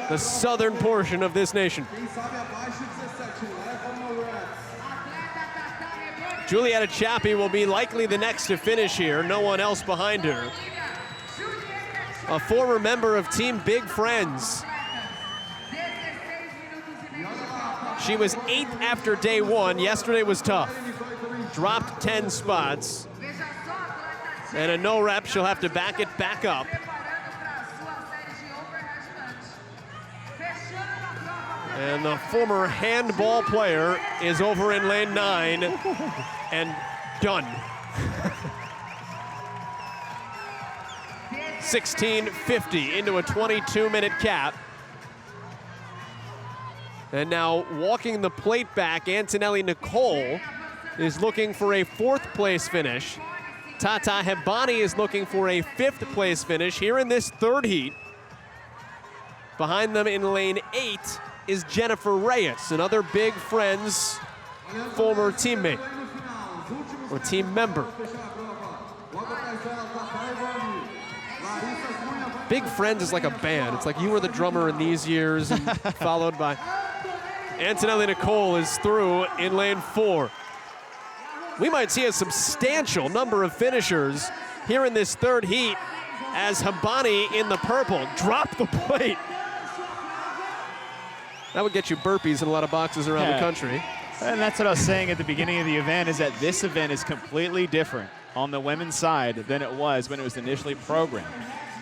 the southern portion of this nation. Juliana Chappy will be likely the next to finish here, no one else behind her. A former member of Team Big Friends. She was 8th after day 1. Yesterday was tough. Dropped 10 spots. And a no rep, she'll have to back it back up. And the former handball player is over in lane 9 and done. 16:50 into a 22-minute cap. And now walking the plate back, Antonelli Nicole is looking for a 4th place finish. Tata Hebani is looking for a 5th place finish here in this 3rd heat. Behind them in lane 8 is Jennifer Reyes, another Big Friends former teammate or team member. Big Friends is like a band. It's like you were the drummer in these years and followed by... Antonelli Nicole is through in lane 4. We might see a substantial number of finishers here in this 3rd heat as Hebani in the purple dropped the plate. That would get you burpees in a lot of boxes around the country. And that's what I was saying at the beginning of the event, is that this event is completely different on the women's side than it was when it was initially programmed.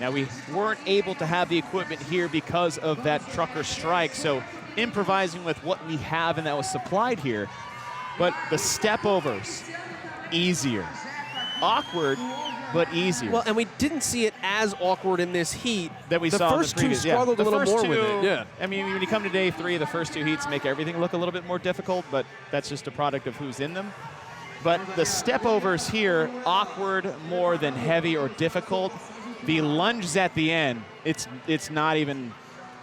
Now, we weren't able to have the equipment here because of that trucker strike, so improvising with what we have and that was supplied here. But the step overs, easier. Awkward, but easier. Well, and we didn't see it as awkward in this heat that we saw in the first 2 struggled a little more with it. Yeah. I mean, when you come to day 3, the first 2 heats make everything look a little bit more difficult, but that's just a product of who's in them. But the step overs here, awkward more than heavy or difficult. The lunges at the end, it's not even,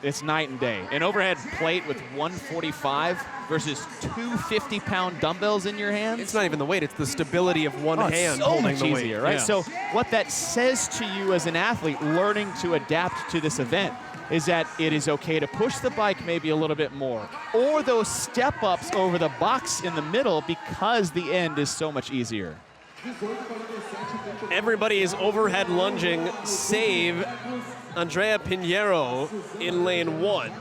it's night and day. An overhead plate with 145 versus 250-pound dumbbells in your hands. It's not even the weight, it's the stability of one hand so holding much the weight. easier, right? Yeah. So what that says to you as an athlete learning to adapt to this event is that it is okay to push the bike maybe a little bit more, or those step-ups over the box in the middle because the end is so much easier. Everybody is overhead lunging, save Aundrea Panero in lane 1.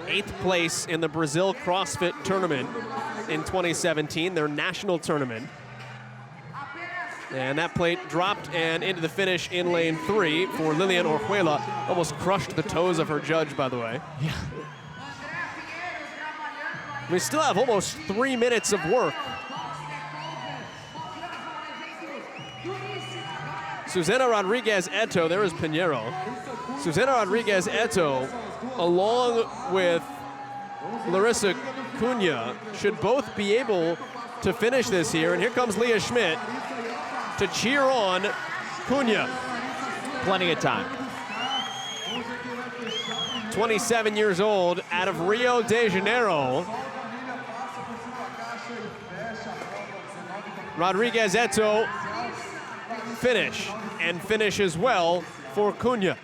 8th place in the Brazil CrossFit tournament in 2017, their national tournament. And that plate dropped and into the finish in lane 3 for Lilian Orjuela. Almost crushed the toes of her judge, by the way. Yeah. We still have almost 3 minutes of work. Susana Rodriguez Eto, there is Panero. Susana Rodriguez Eto, along with Larissa Cunha, should both be able to finish this here. And here comes Leah Schmidt to cheer on Cunha. Plenty of time. 27 years old, out of Rio de Janeiro. Rodriguez Eto finish, and finish as well for Cunha.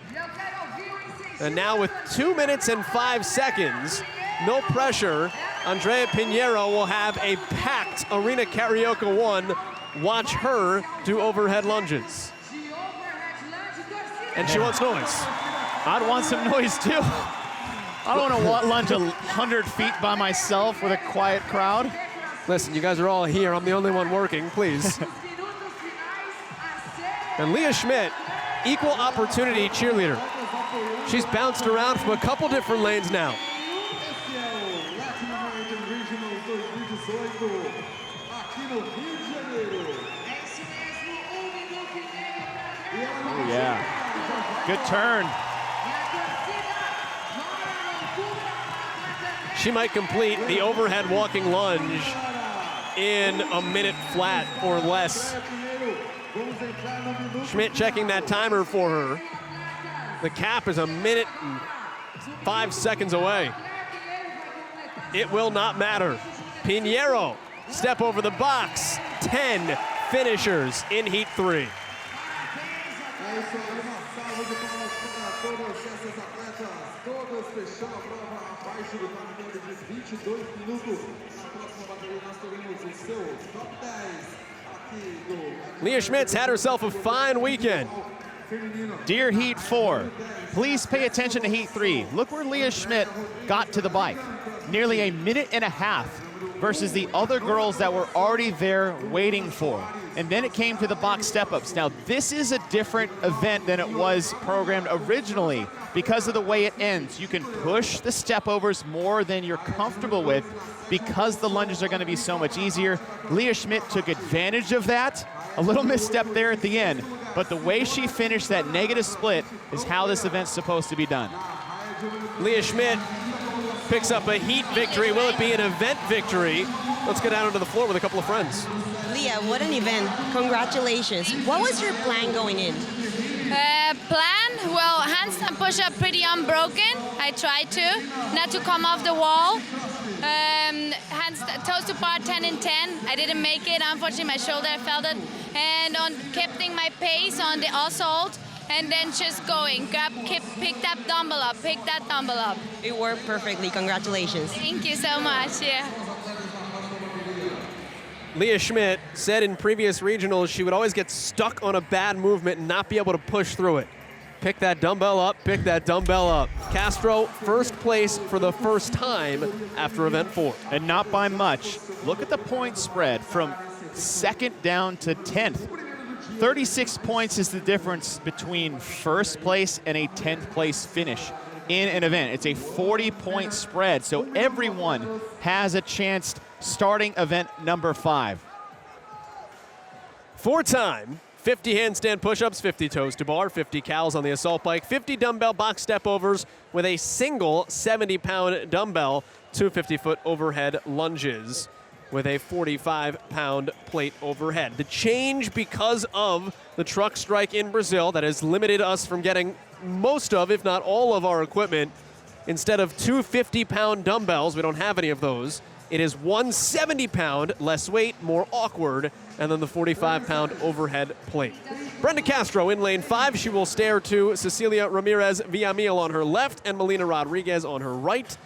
And now with 2 minutes and 5 seconds, no pressure, Aundrea Panero will have a packed Arena Carioca 1. Watch her do overhead lunges. And she wants noise. I'd want some noise too. I don't want to lunge 100 feet by myself with a quiet crowd. Listen, you guys are all here. I'm the only one working, please. And Leah Schmidt, equal opportunity cheerleader. She's bounced around from a couple different lanes now. Oh, yeah. Good turn. She might complete the overhead walking lunge in a minute flat or less. Schmidt checking that timer for her. The cap is 1 minute and 5 seconds away. It will not matter. Panero, step over the box. 10 finishers in Heat 3. Leah Schmidt's had herself a fine weekend. Dear Heat 4, please pay attention to Heat 3. Look where Leah Schmidt got to the bike. Nearly 1.5 minutes versus the other girls that were already there waiting for. And then it came to the box step-ups. Now, this is a different event than it was programmed originally because of the way it ends. You can push the step-overs more than you're comfortable with because the lunges are going to be so much easier. Leah Schmidt took advantage of that. A little misstep there at the end, but the way she finished that negative split is how this event's supposed to be done. Leah Schmidt picks up a heat victory. Will it be an event victory? Let's get out onto the floor with a couple of friends. Leah, what an event. Congratulations. What was your plan going in? Plan? Well, handstand push-up pretty unbroken. I tried to, not to come off the wall. Toes to bar 10 and 10. I didn't make it. Unfortunately, my shoulder, I felt it. And on keeping my pace on the assault, and then just going. Pick that dumbbell up, pick that dumbbell up. It worked perfectly. Congratulations. Thank you so much. Yeah. Leah Schmidt said in previous regionals she would always get stuck on a bad movement and not be able to push through it. Pick that dumbbell up, pick that dumbbell up. Castro, first place for the first time after event 4. And not by much. Look at the point spread from second down to 10th. 36 points is the difference between first place and a 10th place finish in an event. It's a 40-point spread, so everyone has a chance starting event number 5. 4-time, 50 handstand push-ups, 50 toes to bar, 50 cows on the assault bike, 50 dumbbell box step overs with a single 70-pound dumbbell, 250-foot overhead lunges with a 45-pound plate overhead. The change because of the truck strike in Brazil that has limited us from getting most of, if not all of our equipment. Instead of 2 50-pound dumbbells, we don't have any of those, it is 1 70-pound, less weight, more awkward, and then the 45-pound overhead plate. Brenda Castro in lane 5. She will stare to Cecilia Ramirez Villamil on her left and Melina Rodriguez on her right,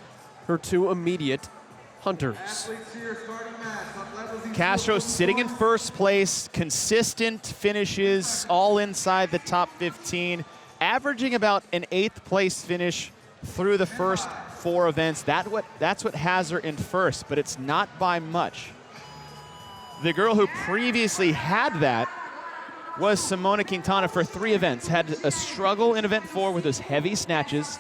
her 2 immediate hunters. Castro sitting in first place, consistent finishes, all inside the top 15, averaging about an 8th place finish through the first 4 events. That's what has her in first, but it's not by much. The girl who previously had that was Simona Quintana for 3 events. Had a struggle in event 4 with those heavy snatches.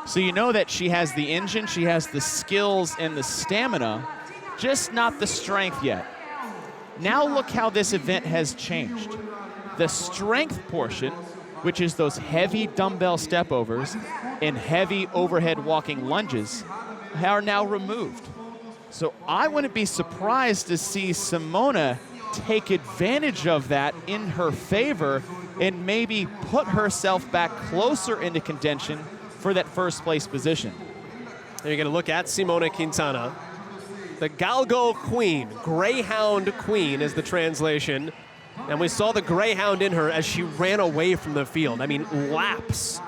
So you know that she has the engine, she has the skills and the stamina, just not the strength yet. Now look how this event has changed. The strength portion, which is those heavy dumbbell step overs and heavy overhead walking lunges, are now removed. So I wouldn't be surprised to see Simona take advantage of that in her favor and maybe put herself back closer into contention for that first place position. And you're going to look at Simona Quintana, the Galgo Queen, Greyhound Queen is the translation. And we saw the Greyhound in her as she ran away from the field. I mean, laps,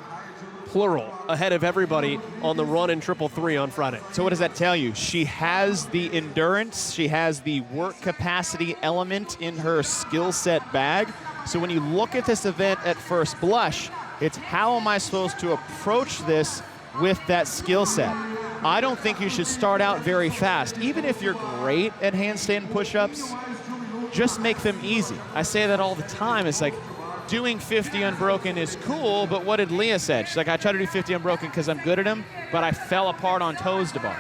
plural, ahead of everybody on the run in 333 on Friday. So what does that tell you? She has the endurance, she has the work capacity element in her skill set bag. So when you look at this event at first blush, it's how am I supposed to approach this with that skill set? I don't think you should start out very fast. Even if you're great at handstand push-ups, just make them easy. I say that all the time. It's like, doing 50 unbroken is cool, but what did Leah say? She's like, I try to do 50 unbroken because I'm good at them, but I fell apart on toes to bar.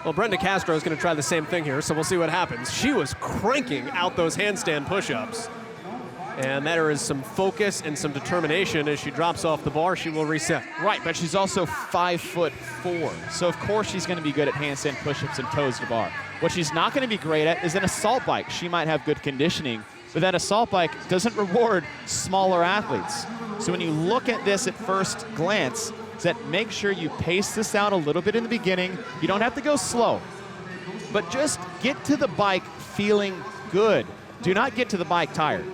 Well, Brenda Castro is going to try the same thing here, so we'll see what happens. She was cranking out those handstand push-ups. And there is some focus and some determination. As she drops off the bar, she will reset. Right, but she's also 5'4", so of course she's going to be good at handstand push-ups and toes to bar. What she's not going to be great at is an assault bike. She might have good conditioning, but that assault bike doesn't reward smaller athletes. So when you look at this at first glance, is that make sure you pace this out a little bit in the beginning. You don't have to go slow, but just get to the bike feeling good. Do not get to the bike tired.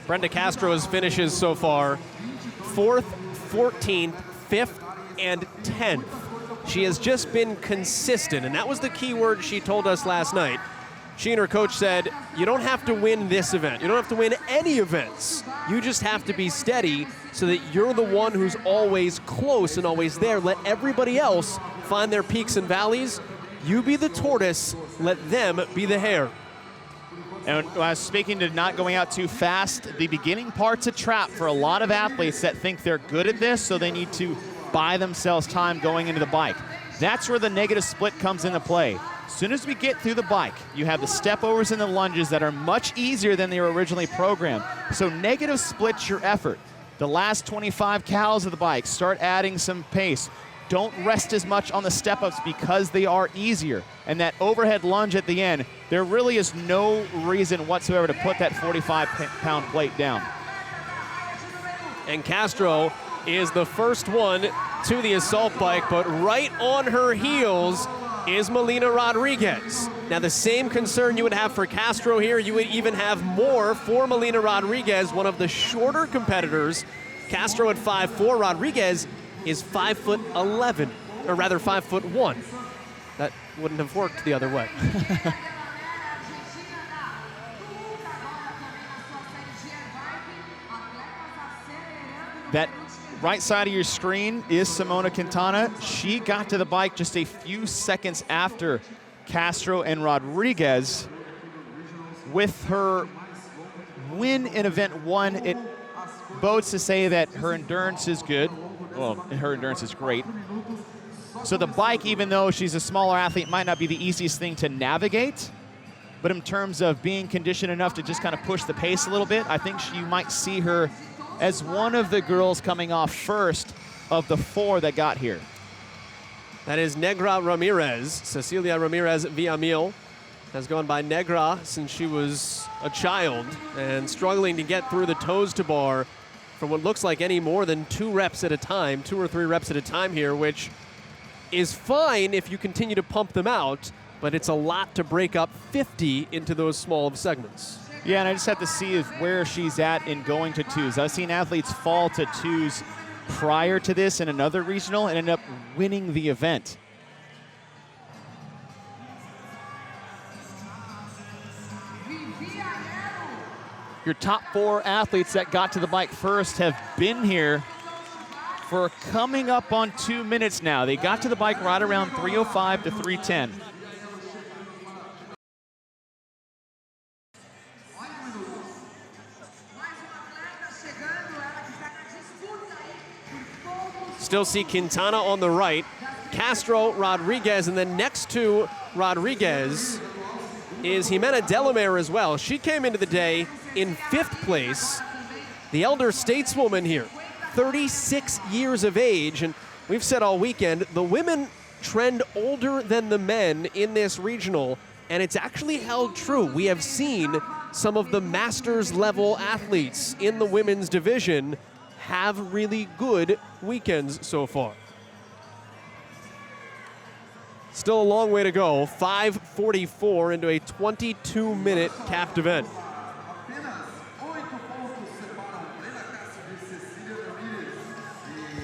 Brenda Castro's finishes so far, 4th, 14th, 5th, and 10th. She has just been consistent, and that was the key word she told us last night. She and her coach said, you don't have to win this event. You don't have to win any events. You just have to be steady so that you're the one who's always close and always there. Let everybody else find their peaks and valleys. You be the tortoise, let them be the hare. And speaking to not going out too fast, the beginning part's a trap for a lot of athletes that think they're good at this, so they need to buy themselves time going into the bike. That's where the negative split comes into play. As soon as we get through the bike, you have the step overs and the lunges that are much easier than they were originally programmed. So negative splits your effort. The last 25 cals of the bike, start adding some pace. Don't rest as much on the step-ups because they are easier. And that overhead lunge at the end, there really is no reason whatsoever to put that 45-pound plate down. And Castro is the first one to the assault bike, but right on her heels is Melina Rodriguez. Now, the same concern you would have for Castro here, you would even have more for Melina Rodriguez, one of the shorter competitors. Castro at 5'4", Rodriguez is 5'11", or rather 5'1". That wouldn't have worked the other way. That right side of your screen is Simona Quintana. She got to the bike just a few seconds after Castro and Rodriguez. With her win in event 1, it bodes to say that her endurance is good. Well, her endurance is great. So the bike, even though she's a smaller athlete, might not be the easiest thing to navigate. But in terms of being conditioned enough to just kind of push the pace a little bit, I think you might see her as one of the girls coming off first of the 4 that got here. That is Negra Ramirez. Cecilia Ramirez Villamil has gone by Negra since she was a child and struggling to get through the toes to bar for what looks like any more than 2 reps at a time, 2 or 3 reps at a time here, which is fine if you continue to pump them out, but it's a lot to break up 50 into those small segments. Yeah, and I just have to see where she's at in going to 2s. I've seen athletes fall to 2s prior to this in another regional and end up winning the event. Your top 4 athletes that got to the bike first have been here for coming up on 2 minutes now. They got to the bike right around 3:05 to 3:10. Still see Quintana on the right, Castro, Rodriguez, and then next to Rodriguez is Jimena Delamere as well. She came into the day in 5th place, the elder stateswoman here, 36 years of age. And we've said all weekend, the women trend older than the men in this regional, and it's actually held true. We have seen some of the Masters level athletes in the women's division have really good weekends so far. Still a long way to go. 5:44 into a 22-minute capped event.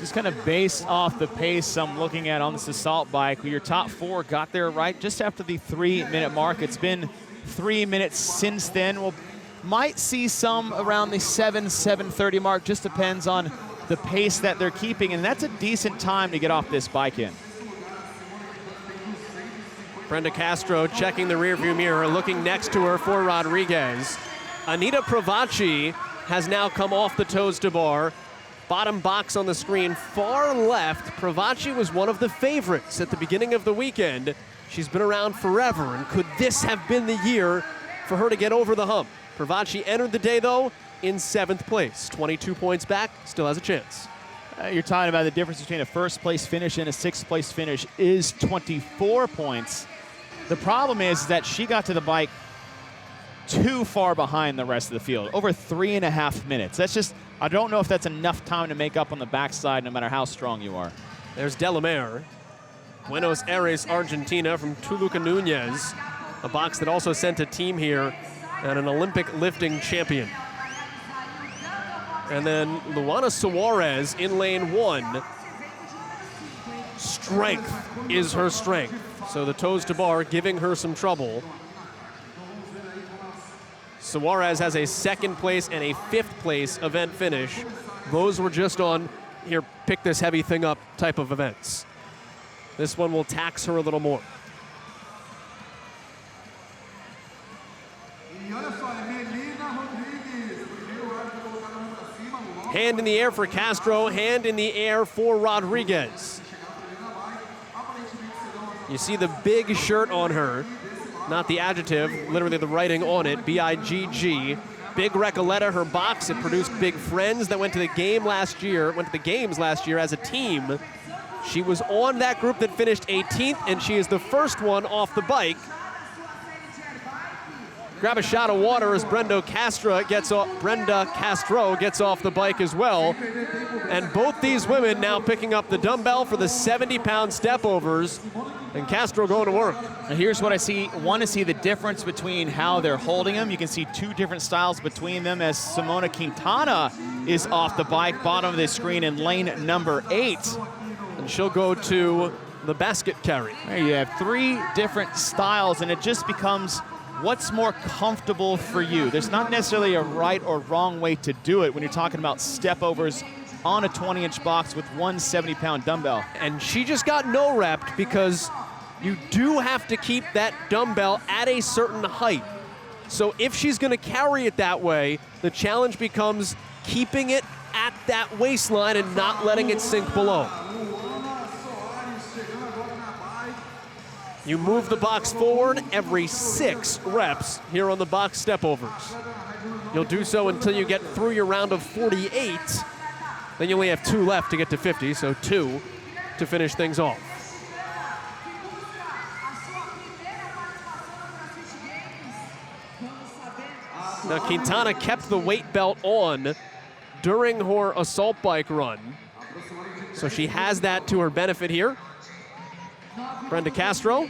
Just kind of based off the pace I'm looking at on this assault bike, your top 4 got there right just after the 3-minute mark. It's been 3 minutes since then. We'll might see some around the 7:30 mark. Just depends on the pace that they're keeping, and that's a decent time to get off this bike in. Brenda Castro checking the rearview mirror, looking next to her for Rodriguez. Anita Provancha has now come off the toes to bar. Bottom box on the screen, far left. Provancha was one of the favorites at the beginning of the weekend. She's been around forever, and could this have been the year for her to get over the hump? Provancha entered the day, though, in 7th place. 22 points back, still has a chance. You're talking about the difference between a 1st place finish and a 6th place finish is 24 points. The problem is that she got to the bike too far behind the rest of the field, over 3.5 minutes. That's just, I don't know if that's enough time to make up on the backside no matter how strong you are. There's Delamere, Buenos Aires, Argentina, from Toluca Nunez, a box that also sent a team here and an Olympic lifting champion. And then Luana Suarez in lane 1. Strength is her strength. So the toes to bar giving her some trouble. Suarez has a 2nd place and a 5th place event finish. Those were just on, here, pick this heavy thing up type of events. This one will tax her a little more. Hand in the air for Castro, hand in the air for Rodriguez. You see the big shirt on her, not the adjective, literally the writing on it, B-I-G-G. Big Recoleta, her box. It produced big friends that went to the games last year as a team. She was on that group that finished 18th, and she is the first one off the bike. Grab a shot of water as Brenda Castro gets off the bike as well. And both these women now picking up the dumbbell for the 70-pound step overs, and Castro going to work. And here's what I see. Want to see the difference between how they're holding them. You can see 2 different styles between them as Simona Quintana is off the bike, bottom of the screen in lane number 8. And she'll go to the basket carry. There you have 3 different styles, and it just becomes what's more comfortable for you. There's not necessarily a right or wrong way to do it when you're talking about step overs on a 20-inch box with one 70-pound dumbbell. And she just got no-repped because you do have to keep that dumbbell at a certain height. So if she's going to carry it that way, the challenge becomes keeping it at that waistline and not letting it sink below. You move the box forward every 6 reps here on the box step overs. You'll do so until you get through your round of 48. Then you only have 2 left to get to 50, so 2 to finish things off. Now Quintana kept the weight belt on during her assault bike run, so she has that to her benefit here. Brenda Castro,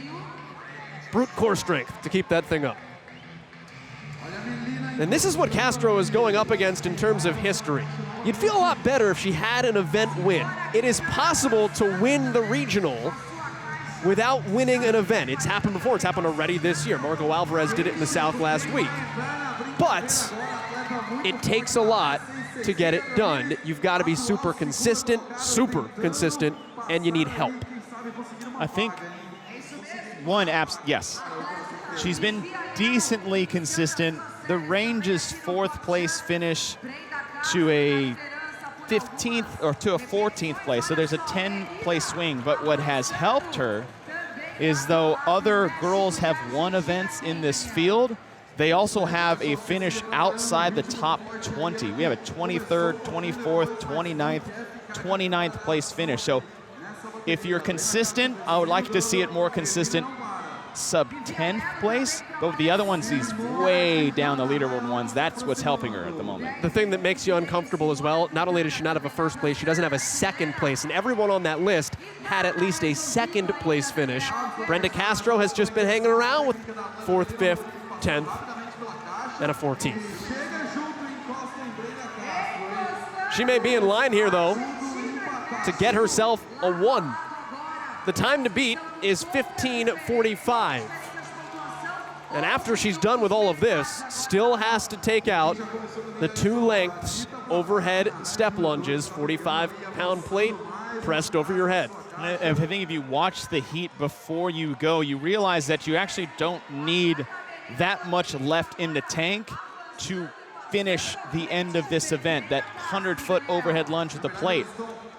brute core strength to keep that thing up. And this is what Castro is going up against in terms of history. You'd feel a lot better if she had an event win. It is possible to win the regional without winning an event. It's happened before. It's happened already this year. Marco Alvarez did it in the South last week. But it takes a lot to get it done. You've got to be super consistent, and you need help. I think yes. She's been decently consistent. The range is 4th place finish to a 15th or to a 14th place. So there's a 10-place swing. But what has helped her is though other girls have won events in this field, they also have a finish outside the top 20. We have a 23rd, 24th, 29th place finish. So If you're consistent, I would like to see it more consistent sub-10th place, but with the other ones, these way down the leaderboard ones, that's what's helping her at the moment. The thing that makes you uncomfortable as well, not only does she not have a first place, she doesn't have a second place, and everyone on that list had at least a second place finish. Brenda Castro has just been hanging around with 4th, 5th, 10th, and a 14th. She may be in line here, though, to get herself a 1. The time to beat is 15:45. And after she's done with all of this, still has to take out the 2 lengths overhead step lunges, 45-pound plate pressed over your head. I think if you watch the heat before you go, you realize that you actually don't need that much left in the tank to finish the end of this event, that 100-foot overhead lunge with the plate.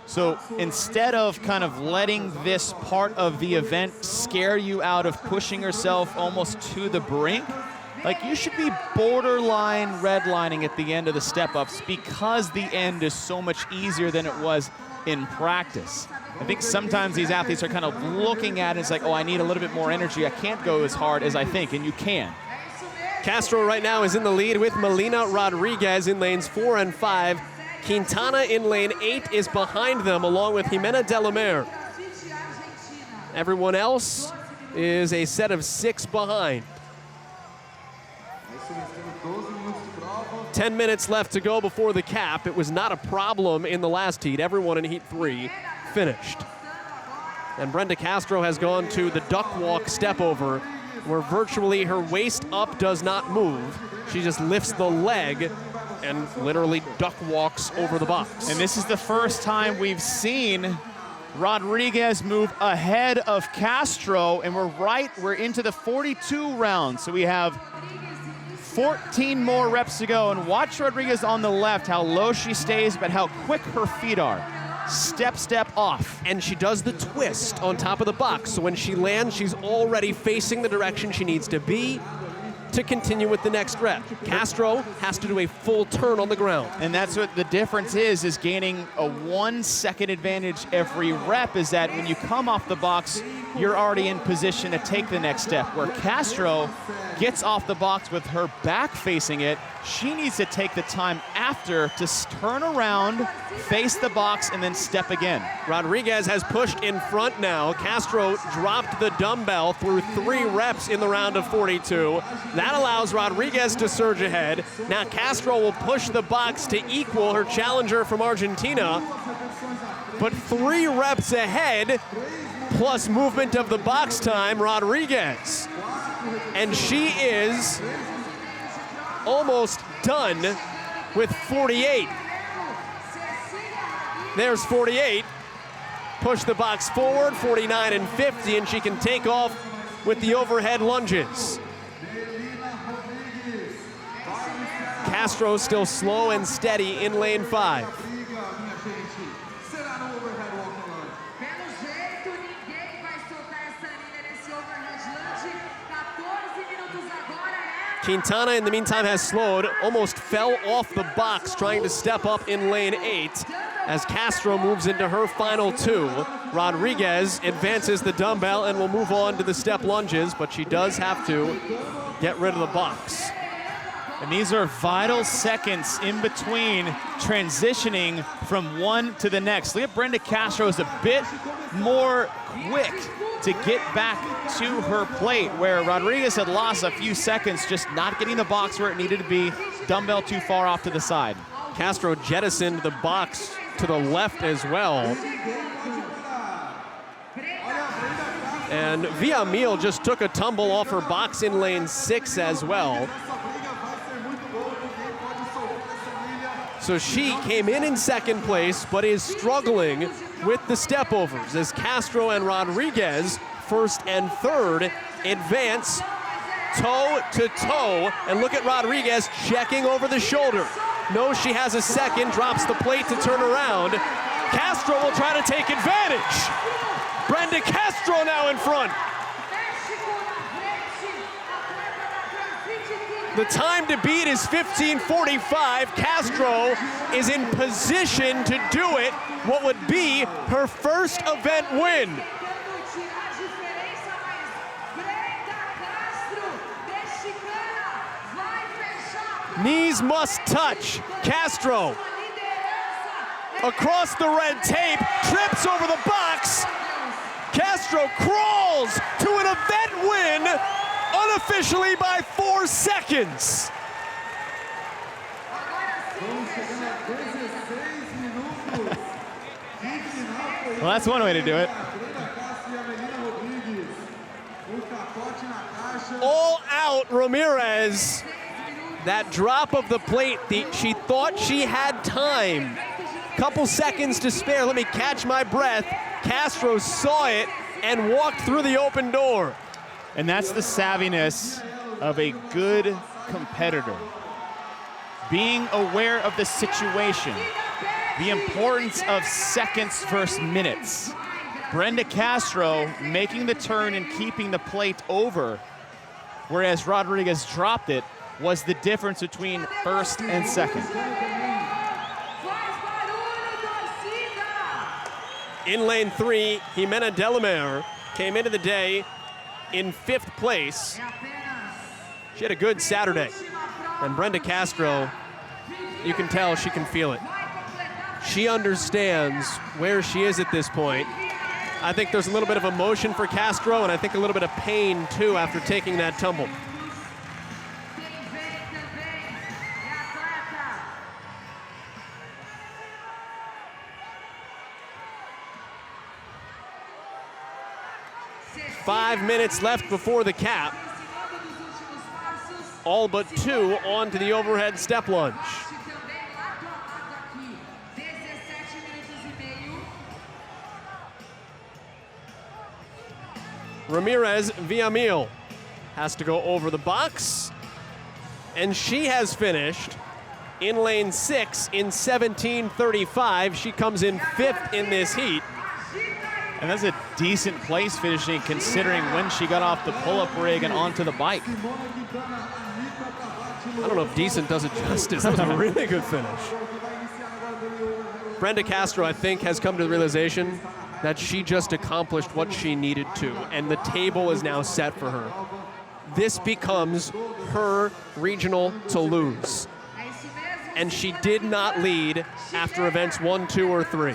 So instead of kind of letting this part of the event scare you out of pushing yourself almost to the brink, like you should be borderline redlining at the end of the step-ups because the end is so much easier than it was in practice. I think sometimes these athletes are kind of looking at it, it's like, oh, I need a little bit more energy. I can't go as hard as I think, and you can. Castro right now is in the lead with Melina Rodriguez in lanes 4 and 5. Quintana in lane 8 is behind them, along with Jimena de la Mer. Everyone else is a set of 6 behind. 10 minutes left to go before the cap. It was not a problem in the last heat. Everyone in heat 3 finished. And Brenda Castro has gone to the duck walk step over, where virtually her waist up does not move. She just lifts the leg and literally duck walks over the box. And this is the first time we've seen Rodriguez move ahead of Castro, and we're into the 42 round. So we have 14 more reps to go, and watch Rodriguez on the left, how low she stays, but how quick her feet are. Step, step off. And she does the twist on top of the box. So when she lands, she's already facing the direction she needs to be to continue with the next rep. Castro has to do a full turn on the ground. And that's what the difference is gaining a 1 second advantage every rep, is that when you come off the box, you're already in position to take the next step. Where Castro gets off the box with her back facing it, she needs to take the time after to turn around, face the box, and then step again. Rodriguez has pushed in front now. Castro dropped the dumbbell through 3 reps in the round of 42. That allows Rodriguez to surge ahead. Now Castro will push the box to equal her challenger from Argentina. But 3 reps ahead, plus movement of the box time, Rodriguez. And she is almost done with 48. There's 48. Push the box forward, 49 and 50, and she can take off with the overhead lunges. Castro still slow and steady in lane 5. Quintana, in the meantime, has slowed, almost fell off the box trying to step up in lane 8 as Castro moves into her final 2. Rodriguez advances the dumbbell and will move on to the step lunges, but she does have to get rid of the box. And these are vital seconds in between transitioning from one to the next. Look at Brenda Castro is a bit more quick to get back to her plate, where Rodriguez had lost a few seconds just not getting the box where it needed to be, dumbbell too far off to the side. Castro jettisoned the box to the left as well. And Villamil just took a tumble off her box in lane 6 as well. So she came in second place, but is struggling with the step overs as Castro and Rodriguez, first and third, advance toe to toe. And look at Rodriguez checking over the shoulder. Knows she has a second, drops the plate to turn around. Castro will try to take advantage. Brenda Castro now in front. The time to beat is 15:45. Castro is in position to do it, what would be her first event win. Knees must touch. Castro across the red tape, trips over the box. Castro crawls to an event win, unofficially by 4 seconds. Well, that's one way to do it. All out Ramirez. That drop of the plate, she thought she had time. Couple seconds to spare, let me catch my breath. Castro saw it and walked through the open door. And that's the savviness of a good competitor. Being aware of the situation, the importance of seconds versus minutes. Brenda Castro making the turn and keeping the plate over, whereas Rodriguez dropped it, was the difference between first and second. In lane 3, Jimena Delamere came into the day in 5th place. She had a good Saturday. And Brenda Castro, you can tell she can feel it. She understands where she is at this point. I think there's a little bit of emotion for Castro, and I think a little bit of pain too after taking that tumble. Five minutes left before the cap. All but 2 onto the overhead step lunge. Ramirez Villamil has to go over the box, and she has finished in lane 6 in 17:35. She comes in 5th in this heat. And that's a decent place finishing considering when she got off the pull-up rig and onto the bike. I don't know if decent does it justice. That was a really good finish. Brenda Castro, I think, has come to the realization that she just accomplished what she needed to, and the table is now set for her. This becomes her regional to lose. And she did not lead after events 1, 2, or 3.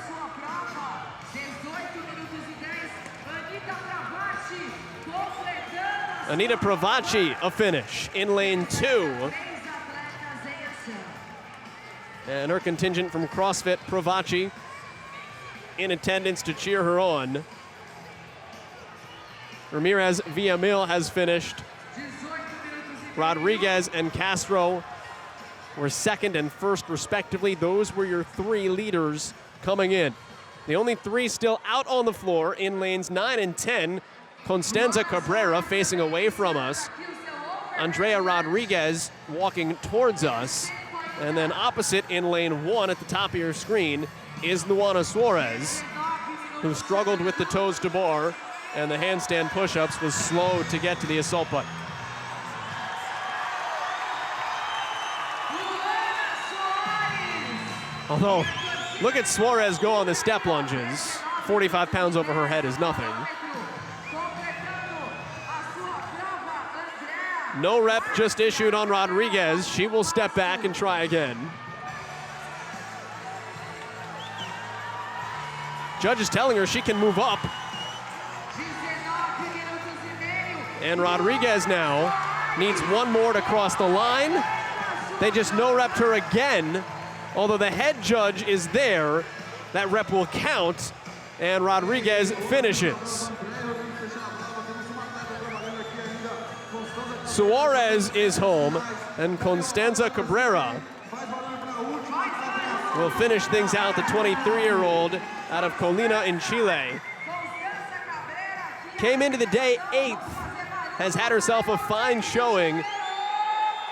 Anita Provancha a finish in lane 2. And her contingent from CrossFit, Provancha, in attendance to cheer her on. Ramirez Villamil has finished. Rodriguez and Castro were 2nd and 1st respectively. Those were your 3 leaders coming in. The only 3 still out on the floor in lanes 9 and 10. Constanza Cabrera facing away from us. Aundrea Rodriguez walking towards us. And then opposite in lane 1 at the top of your screen is Luana Suarez, who struggled with the toes to bar, and the handstand push-ups, was slow to get to the assault button. Although, look at Suarez go on the step lunges. 45 pounds over her head is nothing. No rep just issued on Rodriguez. She will step back and try again. Judge is telling her she can move up. And Rodriguez now needs 1 more to cross the line. They just no-repped her again. Although the head judge is there, that rep will count, and Rodriguez finishes. Suarez is home, and Constanza Cabrera will finish things out, the 23-year-old out of Colina in Chile. Came into the day 8th, has had herself a fine showing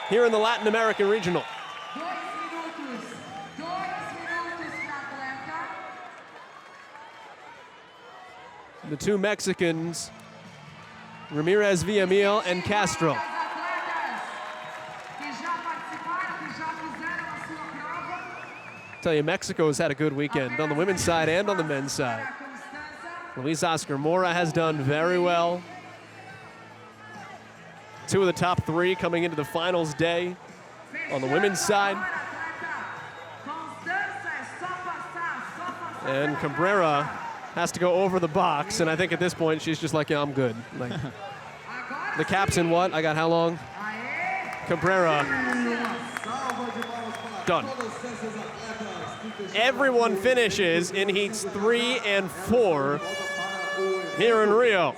here in the Latin American Regional. The 2 Mexicans, Ramirez Villamil and Castro. Tell you, Mexico's had a good weekend on the women's side and on the men's side. Luis Oscar Mora has done very well. 2 of the top 3 coming into the finals day on the women's side. And Cabrera has to go over the box, and I think at this point she's just like, yeah, I'm good. Like, the cap's in what? I got how long? Cabrera, done. Everyone finishes in heats 3 and 4 here in Rio.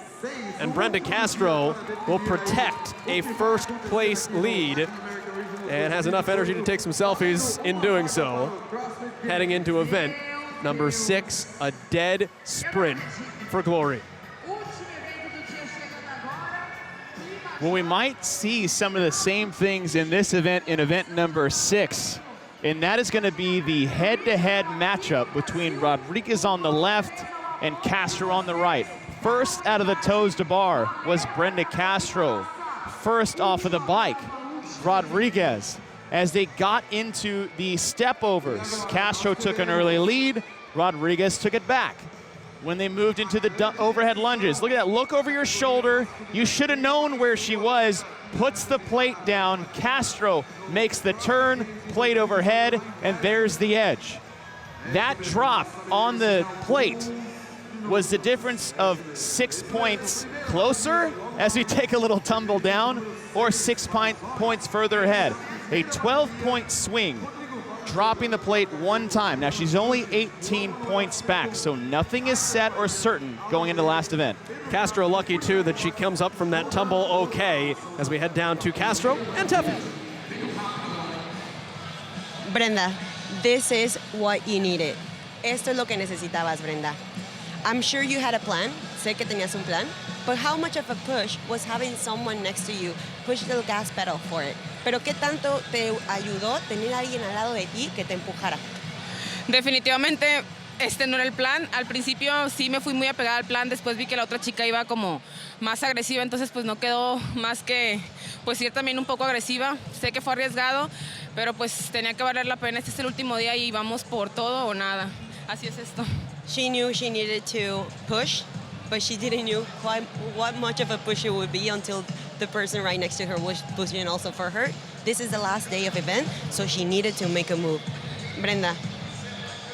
And Brenda Castro will protect a first place lead and has enough energy to take some selfies in doing so. Heading into event number 6, a dead sprint for glory. Well, we might see some of the same things in this event in event number 6. And that is going to be the head-to-head matchup between Rodriguez on the left and Castro on the right. First out of the toes to bar was Brenda Castro. First off of the bike, Rodriguez. As they got into the step overs, Castro took an early lead, Rodriguez took it back. When they moved into the overhead lunges, look at that, look over your shoulder. You should have known where she was. Puts the plate down, Castro makes the turn, plate overhead, and there's the edge. That drop on the plate was the difference of 6 points closer as we take a little tumble down, or 6 points further ahead. A 12-point swing, dropping the plate 1 time. Now she's only 18 points back, so nothing is set or certain going into the last event. Castro lucky too that she comes up from that tumble okay as we head down to Castro and Teffy. Brenda, this is what you needed. Esto es lo que necesitabas, Brenda. I'm sure you had a plan. Sé que tenías un plan. But how much of a push was having someone next to you push the gas pedal for it? Pero ¿qué tanto te ayudó tener a alguien al lado de ti que te empujara? Definitivamente este no era el plan. Al principio sí me fui muy apegada al plan, después vi que la otra chica iba como más agresiva, entonces pues no quedó más que pues ir también un poco agresiva. Sé que fue arriesgado, pero pues tenía que valer la pena. Este es el último día y vamos por todo o nada. Así es esto. She knew she needed to push, but she didn't know what much of a push it would be until the person right next to her was pushing also for her. This is the last day of event, so she needed to make a move. Brenda,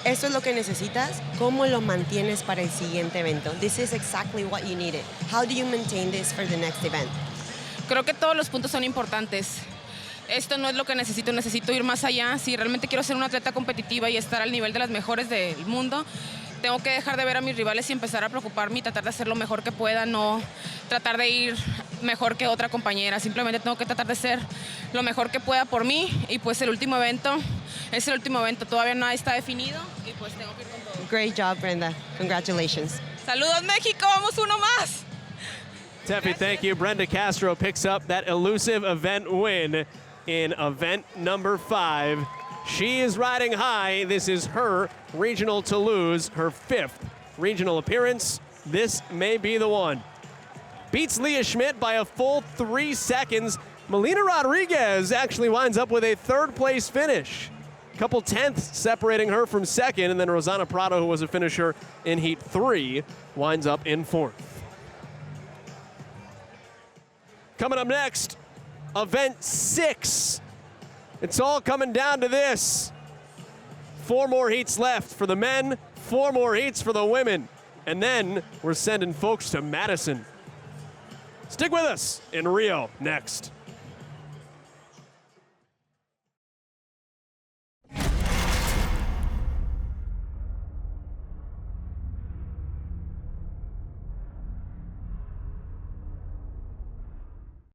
esto es lo que necesitas. ¿Cómo lo mantienes para el siguiente evento? This is exactly what you needed. How do you maintain this for the next event? Creo que todos los puntos son importantes. Esto no es lo que necesito ir más allá. Si realmente quiero ser una atleta competitiva y estar al nivel de las mejores del mundo, tengo que dejar de ver a mis rivales y empezar a preocuparme y tratar de hacer lo mejor que pueda, no tratar de ir mejor que otra compañera. Simplemente tengo que tratar de ser lo mejor que pueda por mí y pues el último evento es el último evento. Todavía nada está definido y pues tengo que ir con todo. Great job, Brenda. Congratulations. Saludos, México. Vamos uno más. Teffy, thank you. Brenda Castro picks up that elusive event win in event number 5. She is riding high. This is her regional to lose, her 5th regional appearance. This may be the one. Beats Leah Schmidt by a full 3 seconds. Melina Rodriguez actually winds up with a 3rd place finish. Couple tenths separating her from 2nd, and then Rosana Prado, who was a finisher in heat 3, winds up in 4th. Coming up next, event 6. It's all coming down to this. 4 more heats left for the men, 4 more heats for the women. And then we're sending folks to Madison. Stick with us in Rio next.